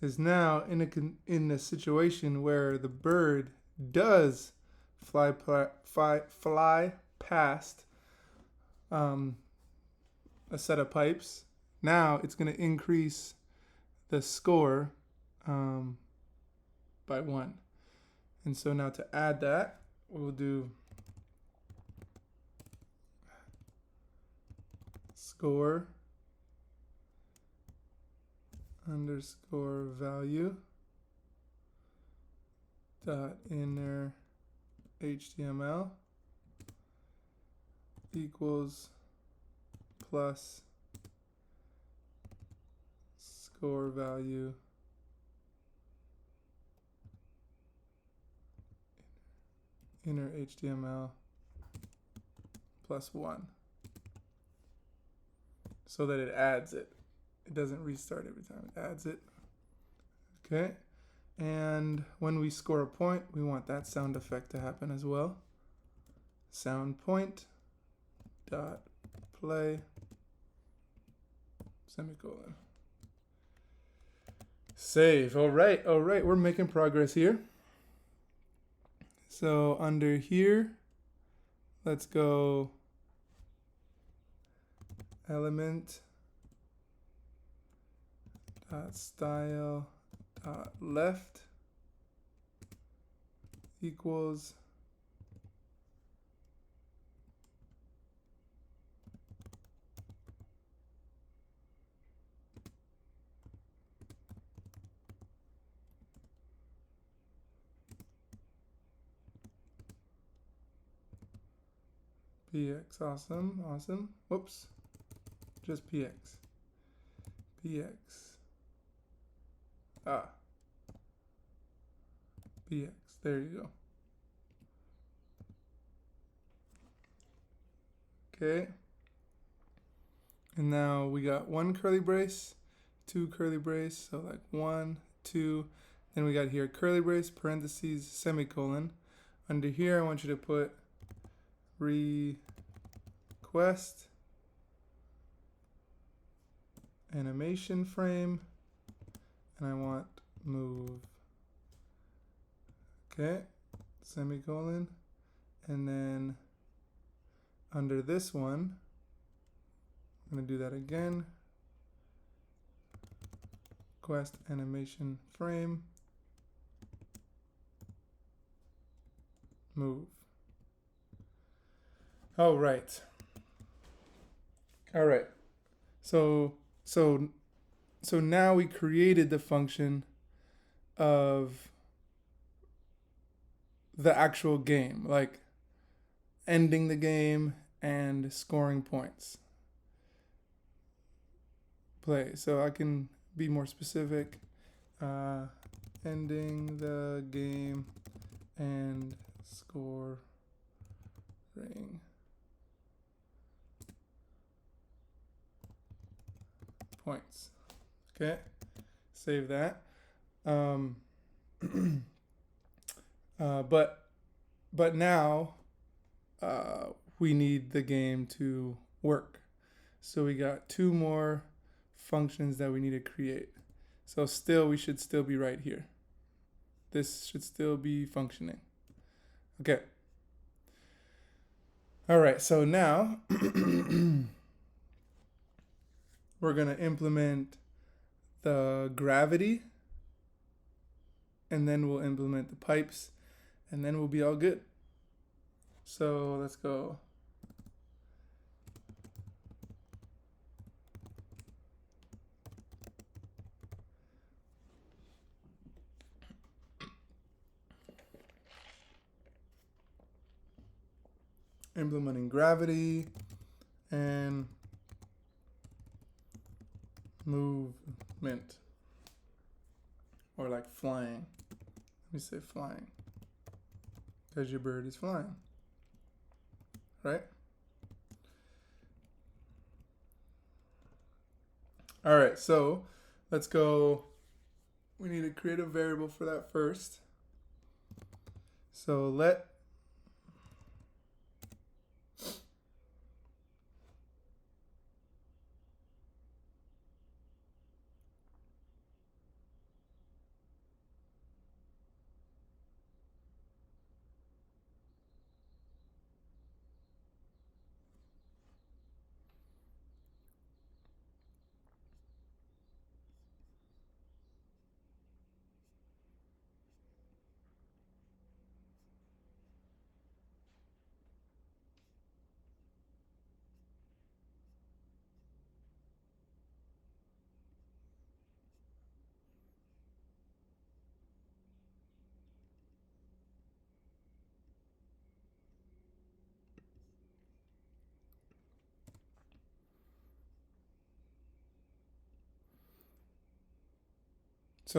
is now in a situation where the bird does fly past a set of pipes. Now it's going to increase the score by 1. And so now to add that, we'll do score underscore value dot inner HTML equals plus score value inner HTML plus 1, so that it adds it. It doesn't restart every time, it adds it. Okay, and when we score a point, we want that sound effect to happen as well. Sound point dot play semicolon. Save. All right, we're making progress here. So under here, let's go element dot style dot left equals px. Awesome. Whoops, just px. Px, there you go. Okay, and now we got 1 curly brace, 2 curly brace, so like 1, 2, then we got here curly brace, parentheses, semicolon. Under here I want you to put request animation frame, and I want move. Okay, semicolon, and then under this one, I'm going to do that again. Request animation frame, move. All right. So now we created the function of the actual game, like ending the game and scoring points. play. So I can be more specific. Ending the game and scoring points. Okay, save that. But now we need the game to work. So we got two more functions that we need to create. So we should still be right here. This should still be functioning. Okay. All right, so now we're going to implement the gravity, and then we'll implement the pipes, and then we'll be all good. So let's go. Implementing gravity and movement, or like flying. Let me say flying, because your bird is flying, right? All right, so let's go. We need to create a variable for that first. So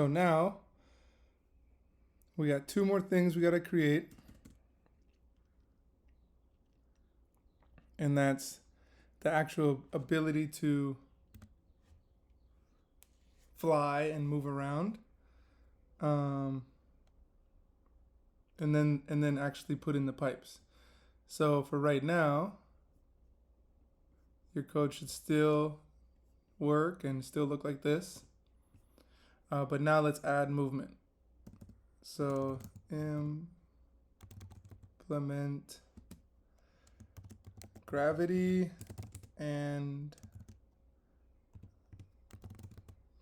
now we got two more things we got to create, and that's the actual ability to fly and move around, and then actually put in the pipes. So for right now, your code should still work and still look like this. But now let's add movement. So implement gravity and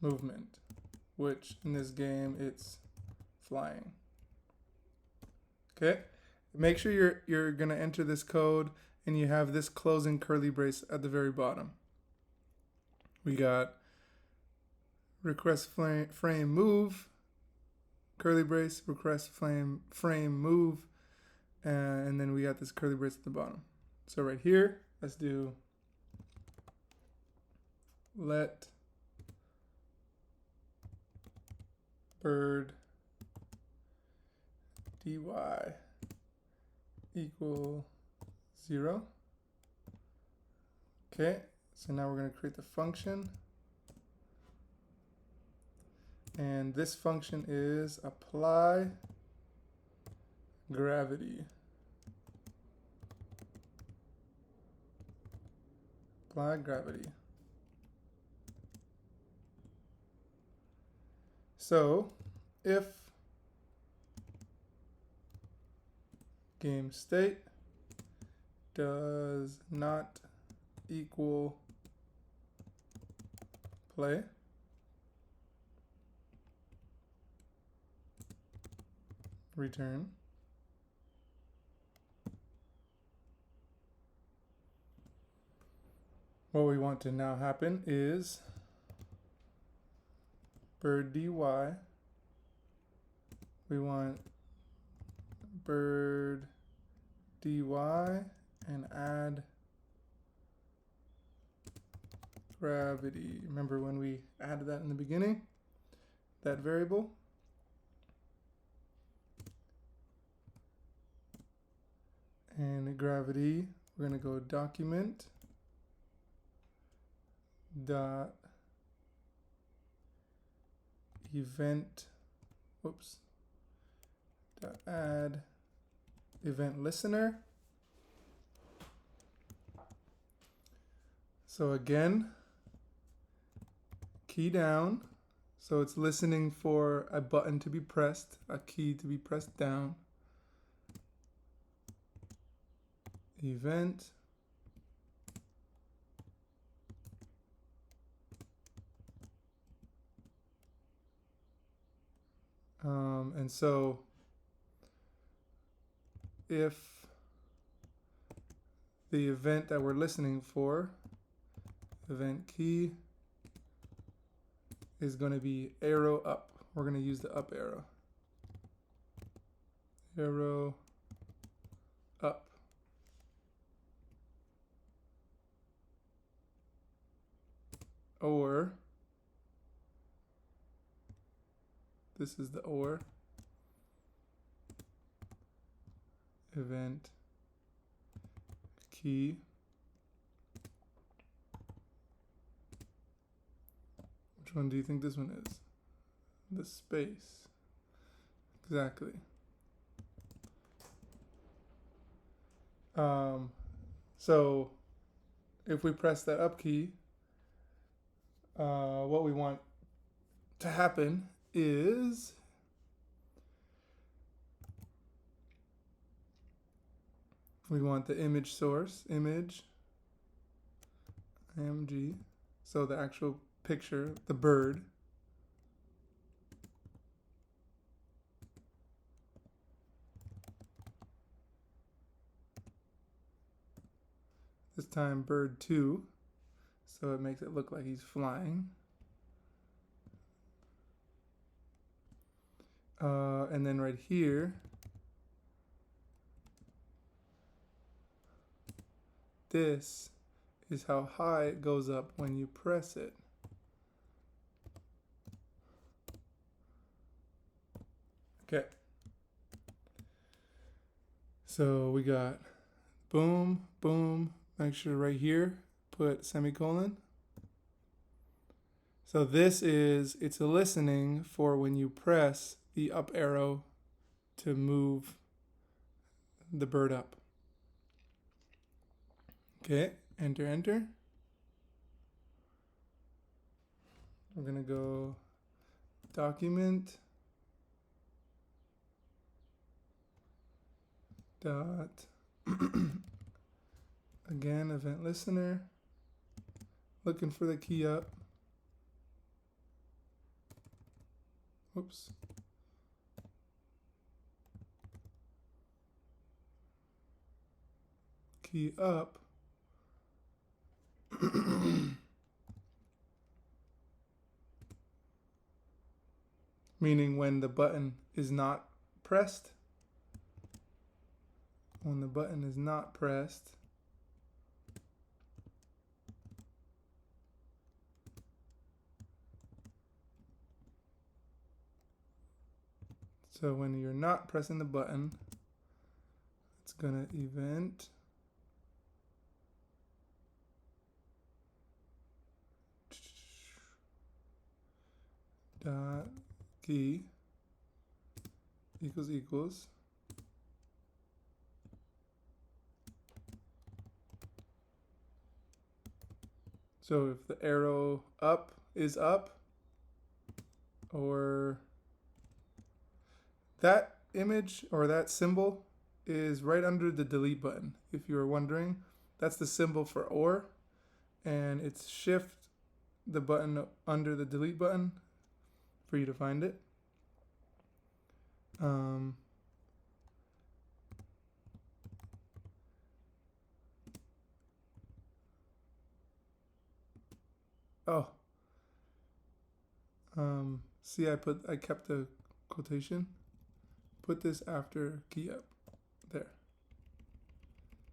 movement, which in this game it's flying. Okay, make sure you're gonna enter this code and you have this closing curly brace at the very bottom. We got request frame move, curly brace, request frame move, and then we got this curly brace at the bottom. So right here, let's do let bird dy equal 0. Okay, so now we're going to create the function. And this function is apply gravity. Apply gravity. So if game state does not equal play, return. What we want to now happen is bird dy. We want bird dy and add gravity. Remember when we added that in the beginning? That variable. And gravity, we're going to go document dot event, whoops, dot add event listener. So again, key down. So it's listening for a button to be pressed, a key to be pressed down. Event. And so if the event that we're listening for, event key, is going to be arrow up. We're going to use the up arrow. Arrow up. Or, this is the or, event key, which one do you think this one is? The space. Exactly. So if we press that up key, what we want to happen is we want the image source, image, img, so the actual picture, the bird. This time bird 2, so it makes it look like he's flying. And then right here, this is how high it goes up when you press it. Okay. So we got boom, boom. Make sure right here, put semicolon. So this is, it's listening for when you press the up arrow to move the bird up. Okay, enter, enter. We're gonna go document dot again event listener, looking for the key up. Oops. Key up. Meaning when the button is not pressed. When the button is not pressed, so when you're not pressing the button, it's gonna event dot key equals equals so if the arrow up is up, or that image or that symbol is right under the delete button. If you were wondering, that's the symbol for or, and it's shift the button under the delete button for you to find it. See, I kept the quotation. Put this after key up. There.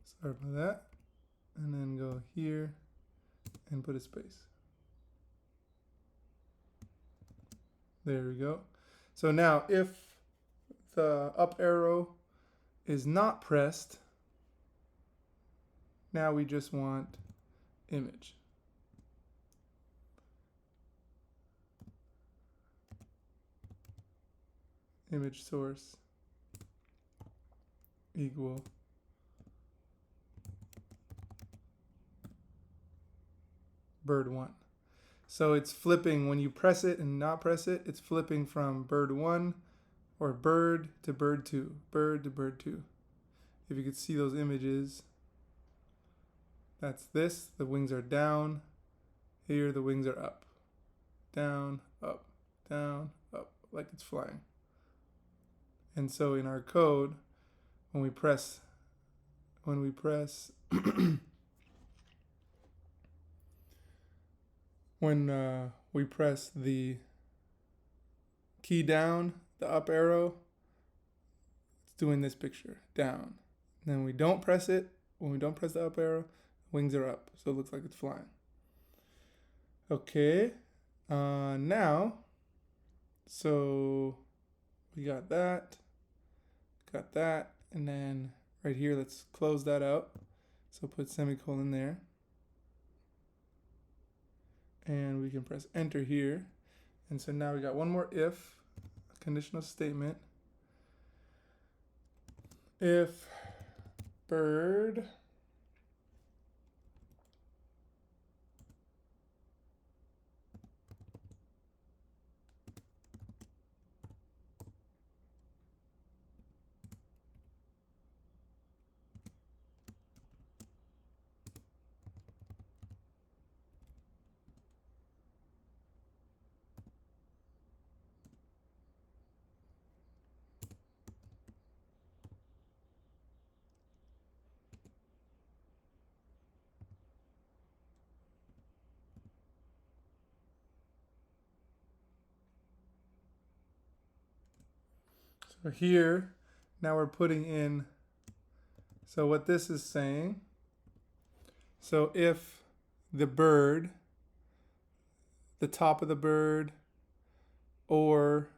Sorry about that. And then go here and put a space. There we go. So now if the up arrow is not pressed, now we just want image. Image source equal bird1. So it's flipping when you press it and not press it, it's flipping from bird1 or bird to bird2, bird to bird2. If you could see those images, that's this. The wings are down. Here the wings are up. Down, up, like it's flying. And so in our code, when we press when we press the key down, the up arrow, it's doing this picture, down. And then we don't press it. When we don't press the up arrow, wings are up. So it looks like it's flying. Okay. Now, so we got that, and then right here, let's close that out. So put semicolon there. And we can press enter here. And so now we got one more if, conditional statement. If bird So here, now we're putting in, so what this is saying, so if the bird, the top of the bird, or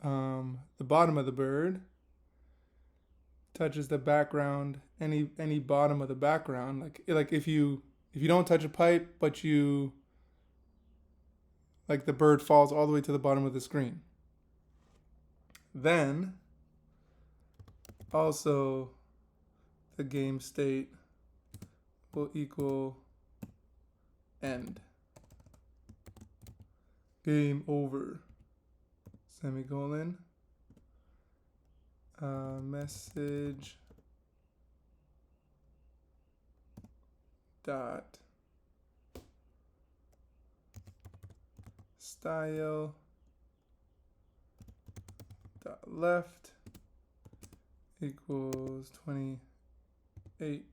the bottom of the bird touches the background, any bottom of the background, like if you don't touch a pipe, but you, like the bird falls all the way to the bottom of the screen, then also the game state will equal end. Game over. Semicolon. Message dot style dot left equals 28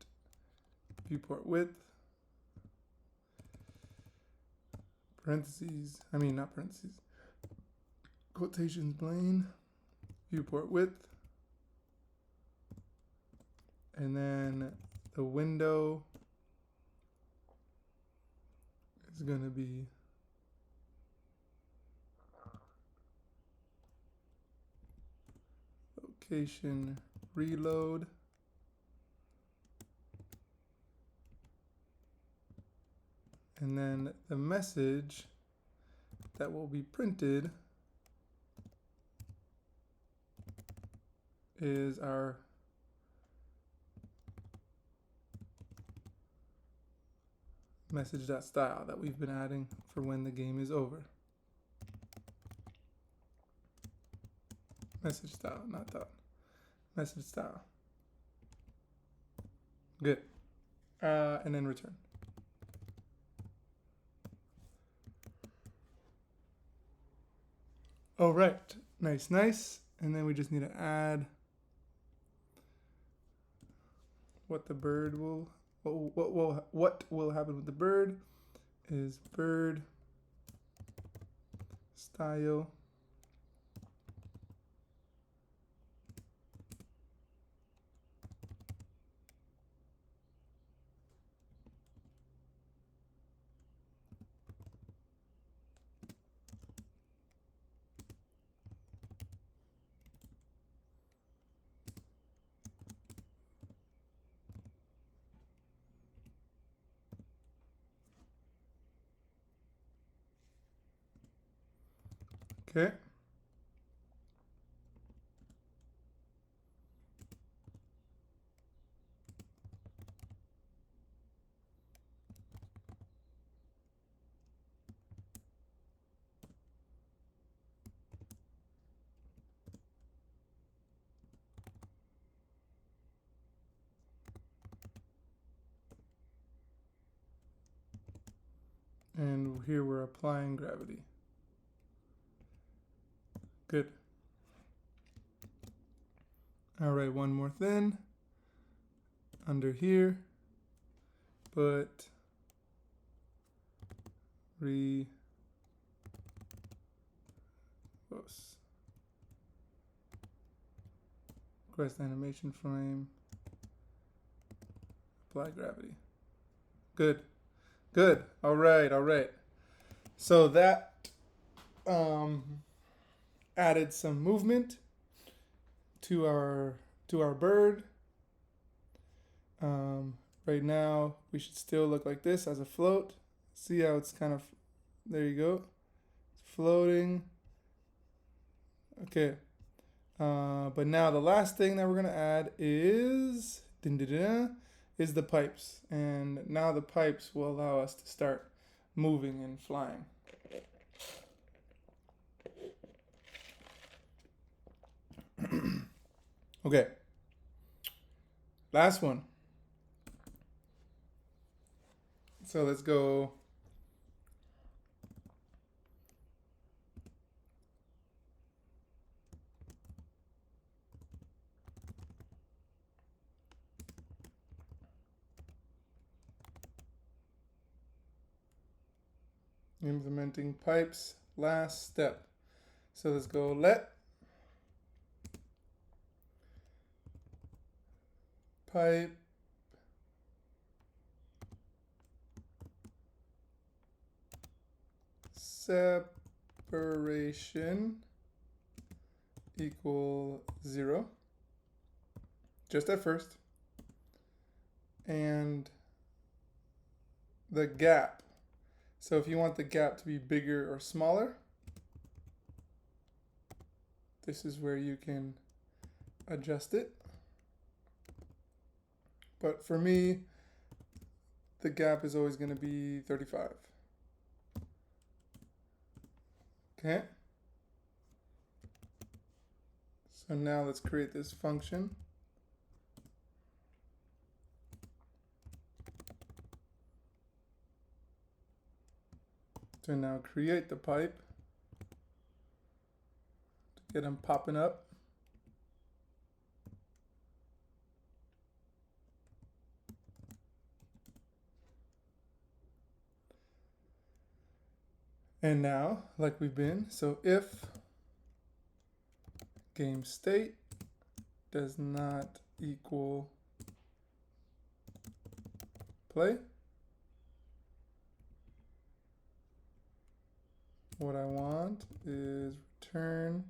viewport width, parentheses, not parentheses, quotations plain, viewport width, and then the window is going to be location reload, and then the message that will be printed is our message.style that we've been adding for when the game is over. Message style, not dot. Message style. Good. And then return. All right, nice. And then we just need to add what the bird will, what will happen with the bird is bird style Okay. And here we're applying gravity. Good. All right, one more thing. Under here, put request animation frame, apply gravity. Good. Good. All right. All right. So that added some movement to our bird. Right now, we should still look like this as a float. See how it's kind of, there you go, it's floating. Okay. But now the last thing that we're gonna add is the pipes, and now the pipes will allow us to start moving and flying. Okay. Last one. So let's go. Implementing pipes, last step. So let's go let pipe separation equal 0, just at first, and the gap. So if you want the gap to be bigger or smaller, this is where you can adjust it. But for me, the gap is always going to be 35. Okay. So now let's create this function. To now create the pipe to get them popping up. And now, like we've been, so if game state does not equal play, what I want is return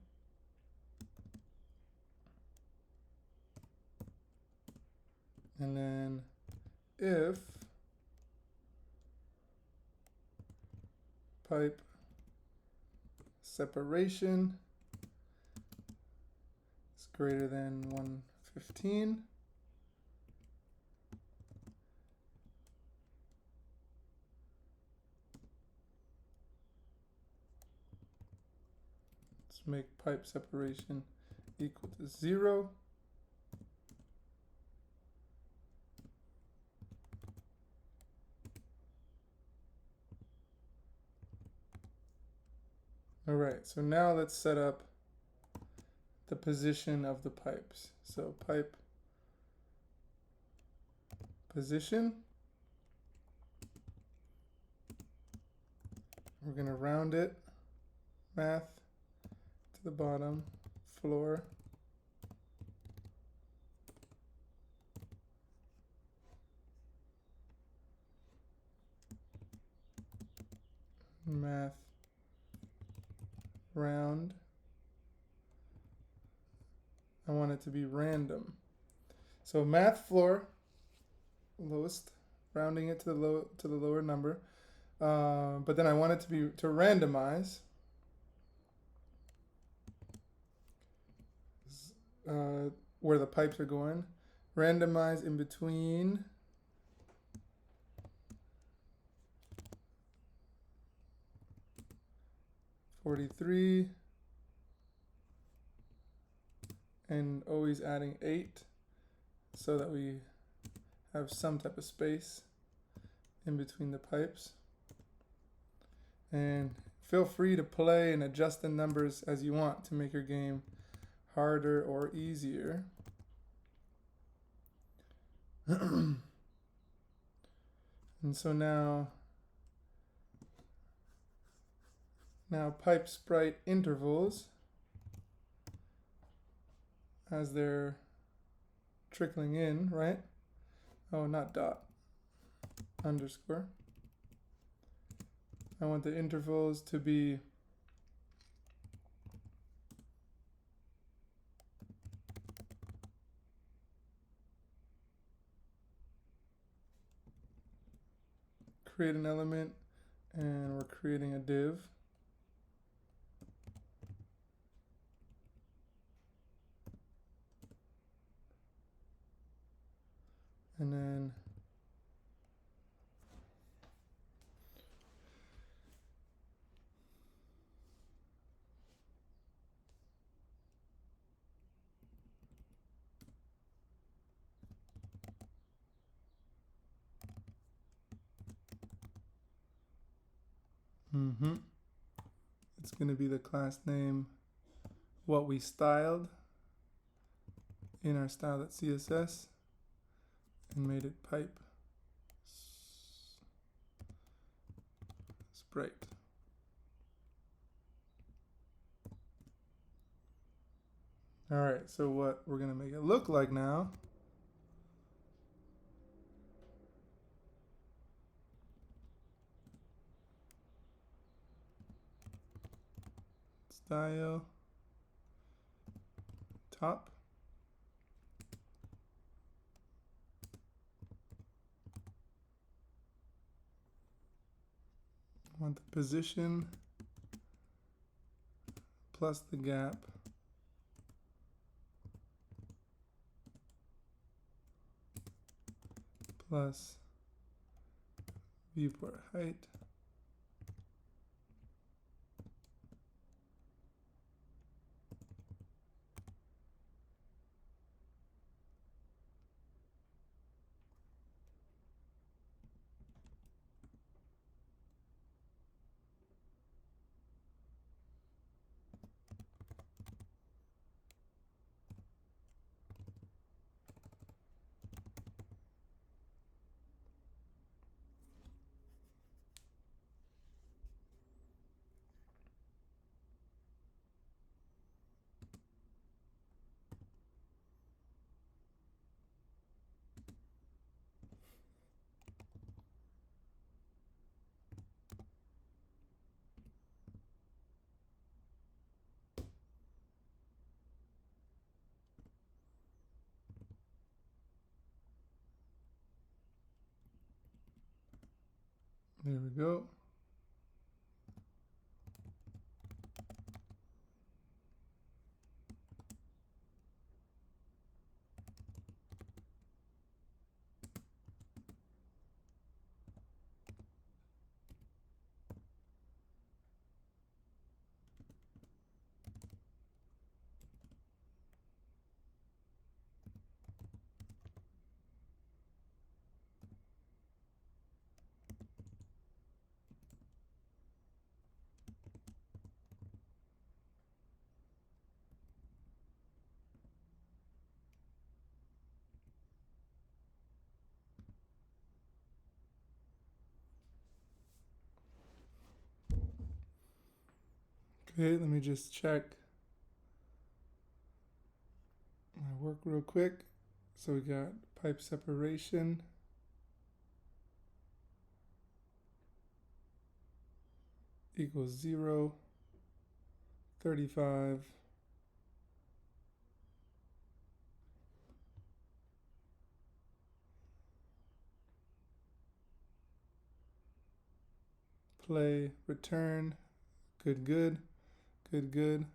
and then if pipe separation is greater than 115, let's make pipe separation equal to 0. All right, so now let's set up the position of the pipes. So pipe position. We're going to round it, math to the bottom, floor. Math round. I want it to be random. So math floor, lowest, rounding it to the lower number. But then I want it to randomize. where the pipes are going. Randomize in between 43 and always adding 8 so that we have some type of space in between the pipes. And feel free to play and adjust the numbers as you want to make your game harder or easier. And so now pipe sprite intervals, as they're trickling in, right? Oh, not dot, underscore. I want the intervals to be create an element, and we're creating a div. And then it's going to be the class name what we styled in our style.css and made it pipe sprite. All right, so what we're going to make it look like now style top, I want the position plus the gap plus viewport height there we go. Okay, let me just check my work real quick. So we got pipe separation equals 0, 35, play, return, good, good, good, good.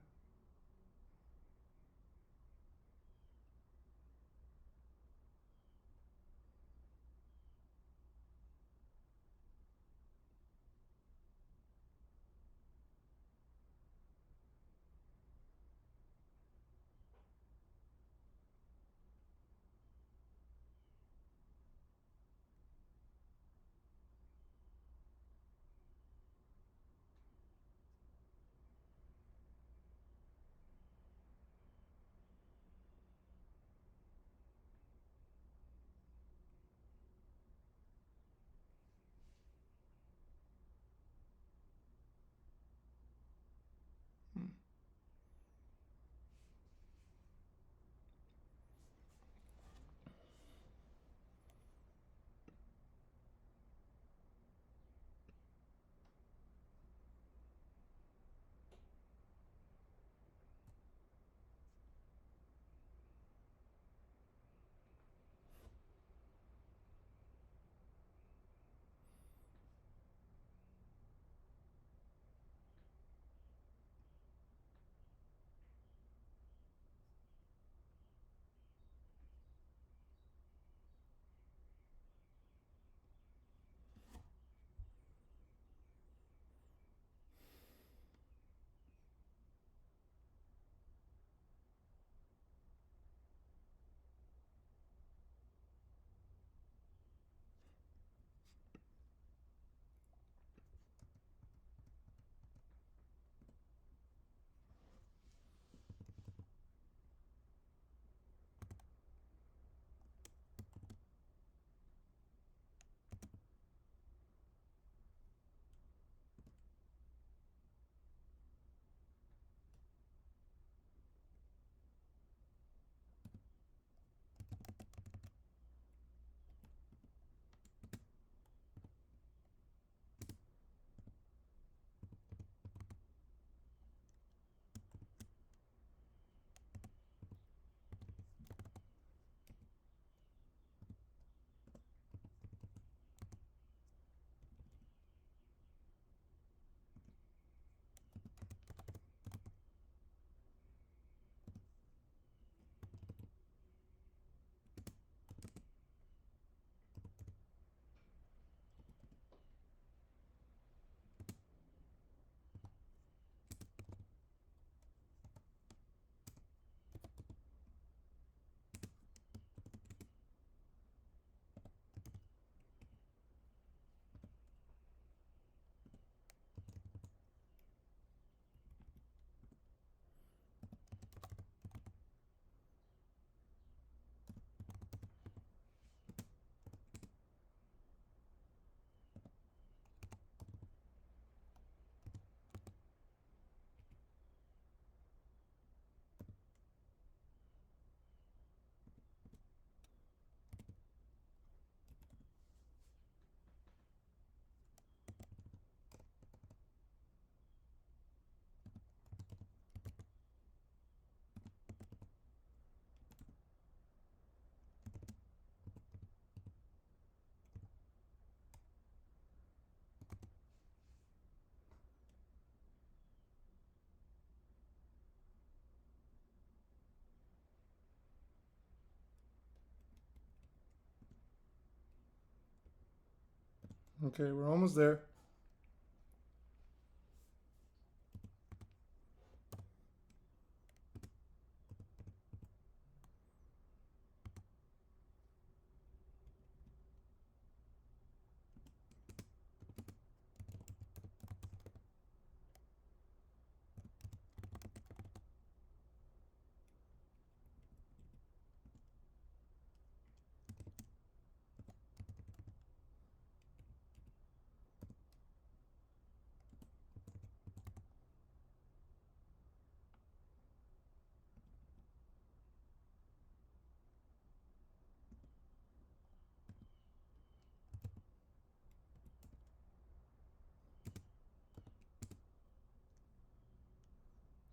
Okay, we're almost there.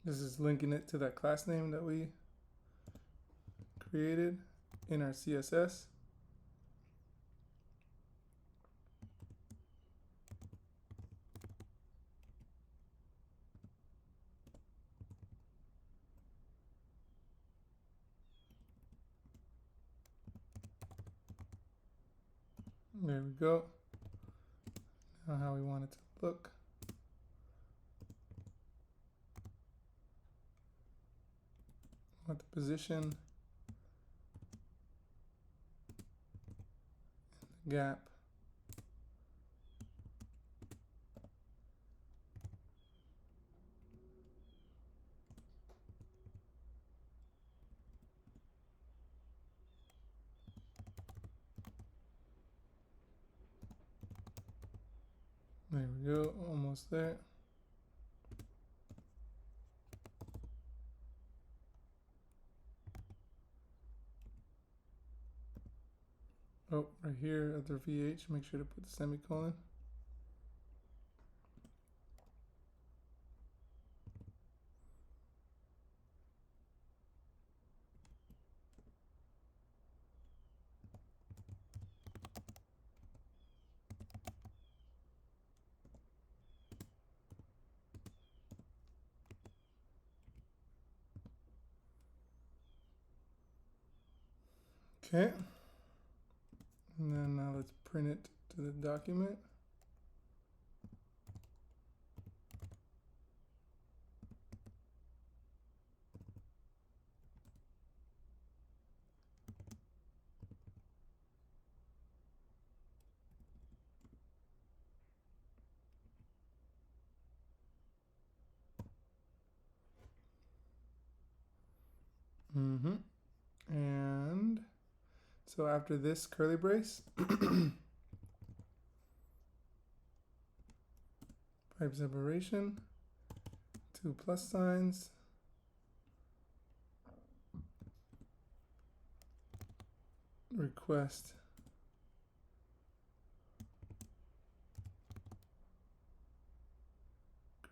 This is linking it to that class name that we created in our CSS. There we go. Now how we want it to look. Want the position, gap. There we go, almost there. Oh, right here at the VH, make sure to put the semicolon. Okay. And then now let's print it to the document. And so after this curly brace, pipe separation, 2 plus signs, request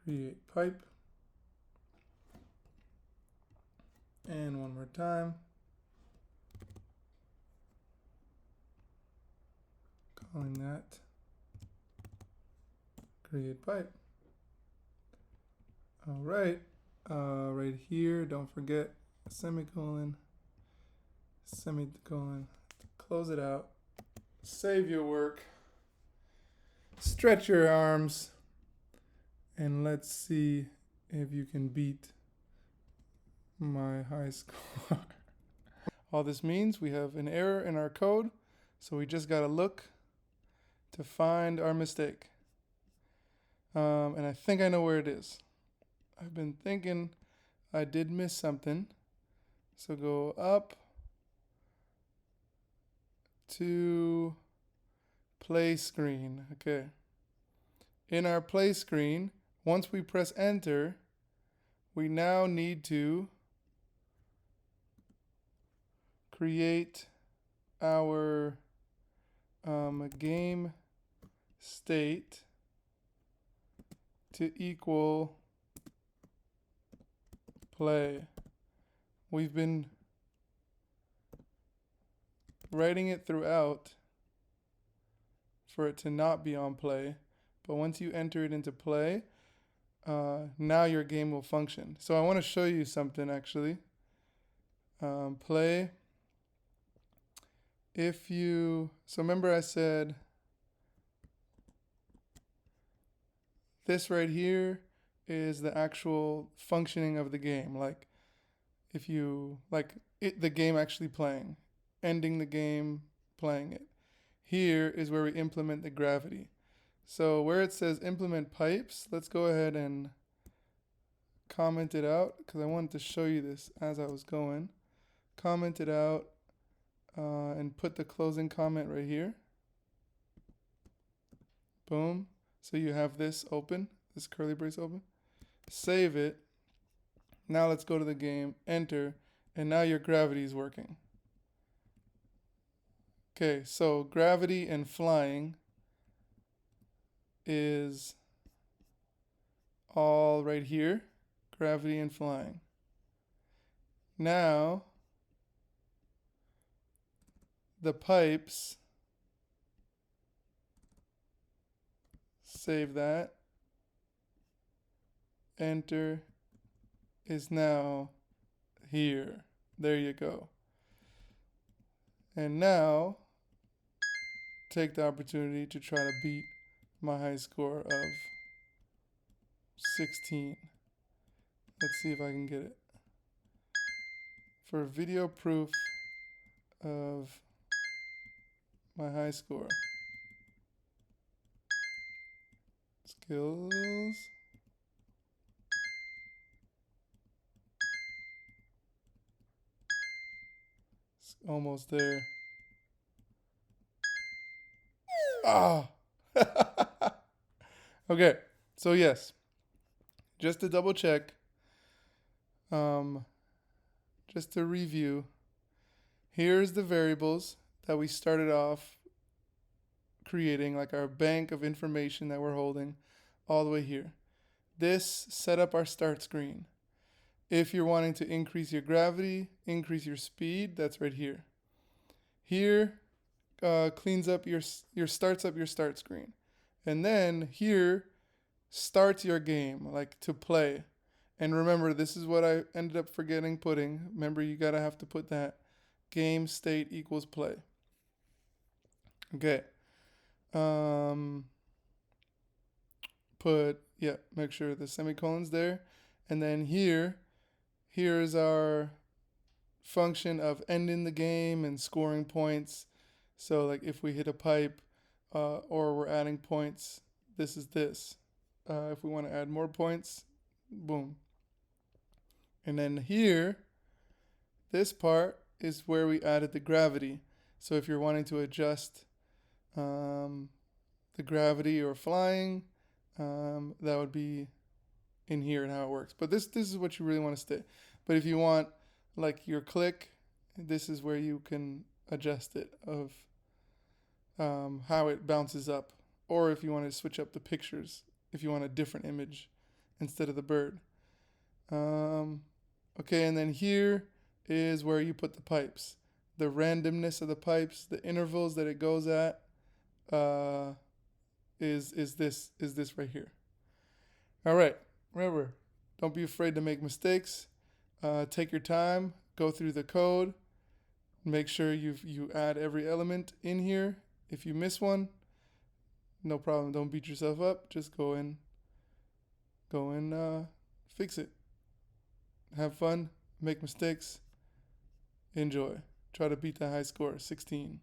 create pipe, and one more time, calling that create pipe. All right, right here, don't forget semicolon, semicolon, close it out, save your work, stretch your arms, and let's see if you can beat my high score. All this means we have an error in our code, so we just gotta look to find our mistake. And I think I know where it is. I've been thinking I did miss something. So go up to play screen. Okay. In our play screen, once we press enter, we now need to create our game state to equal play. We've been writing it throughout for it to not be on play, but once you enter it into play, now your game will function. So I want to show you something actually. Play. So remember I said This right here is the actual functioning of the game. Like if you the game actually playing, ending the game, playing it. Here is where we implement the gravity. So where it says implement pipes, let's go ahead and comment it out because I wanted to show you this as I was going. Comment it out and put the closing comment right here. Boom. So you have this open, this curly brace open. Save it. Now let's go to the game, enter, and now your gravity is working. Okay, so gravity and flying is all right here. Gravity and flying. Now, the pipes, save that, enter, is now here. There you go. And now, take the opportunity to try to beat my high score of 16. Let's see if I can get it. For video proof of my high score. Skills. It's almost there. Ah! Okay, so yes, just to double check, just to review, here's the variables that we started off creating, like our bank of information that we're holding all the way here. This set up our start screen. If you're wanting to increase your gravity, increase your speed, that's right here. Here cleans up starts up your start screen. And then here starts your game, like to play. And remember, this is what I ended up forgetting putting. Remember, you gotta have to put that game state equals play. Okay. Make sure the semicolon's there. And then here's our function of ending the game and scoring points. So like if we hit a pipe or we're adding points, this is this. If we want to add more points, boom. And then here, this part is where we added the gravity. So if you're wanting to adjust the gravity or flying, that would be in here and how it works. But this is what you really want to stay. But if you want like your click, this is where you can adjust it of how it bounces up. Or if you want to switch up the pictures, if you want a different image instead of the bird. Okay, and then here is where you put the pipes. The randomness of the pipes, the intervals that it goes at, is this right here. All right, remember, don't be afraid to make mistakes. Take your time, go through the code, make sure you add every element in here. If you miss one, no problem. Don't beat yourself up. Just go and fix it. Have fun, make mistakes, enjoy. Try to beat that high score, 16.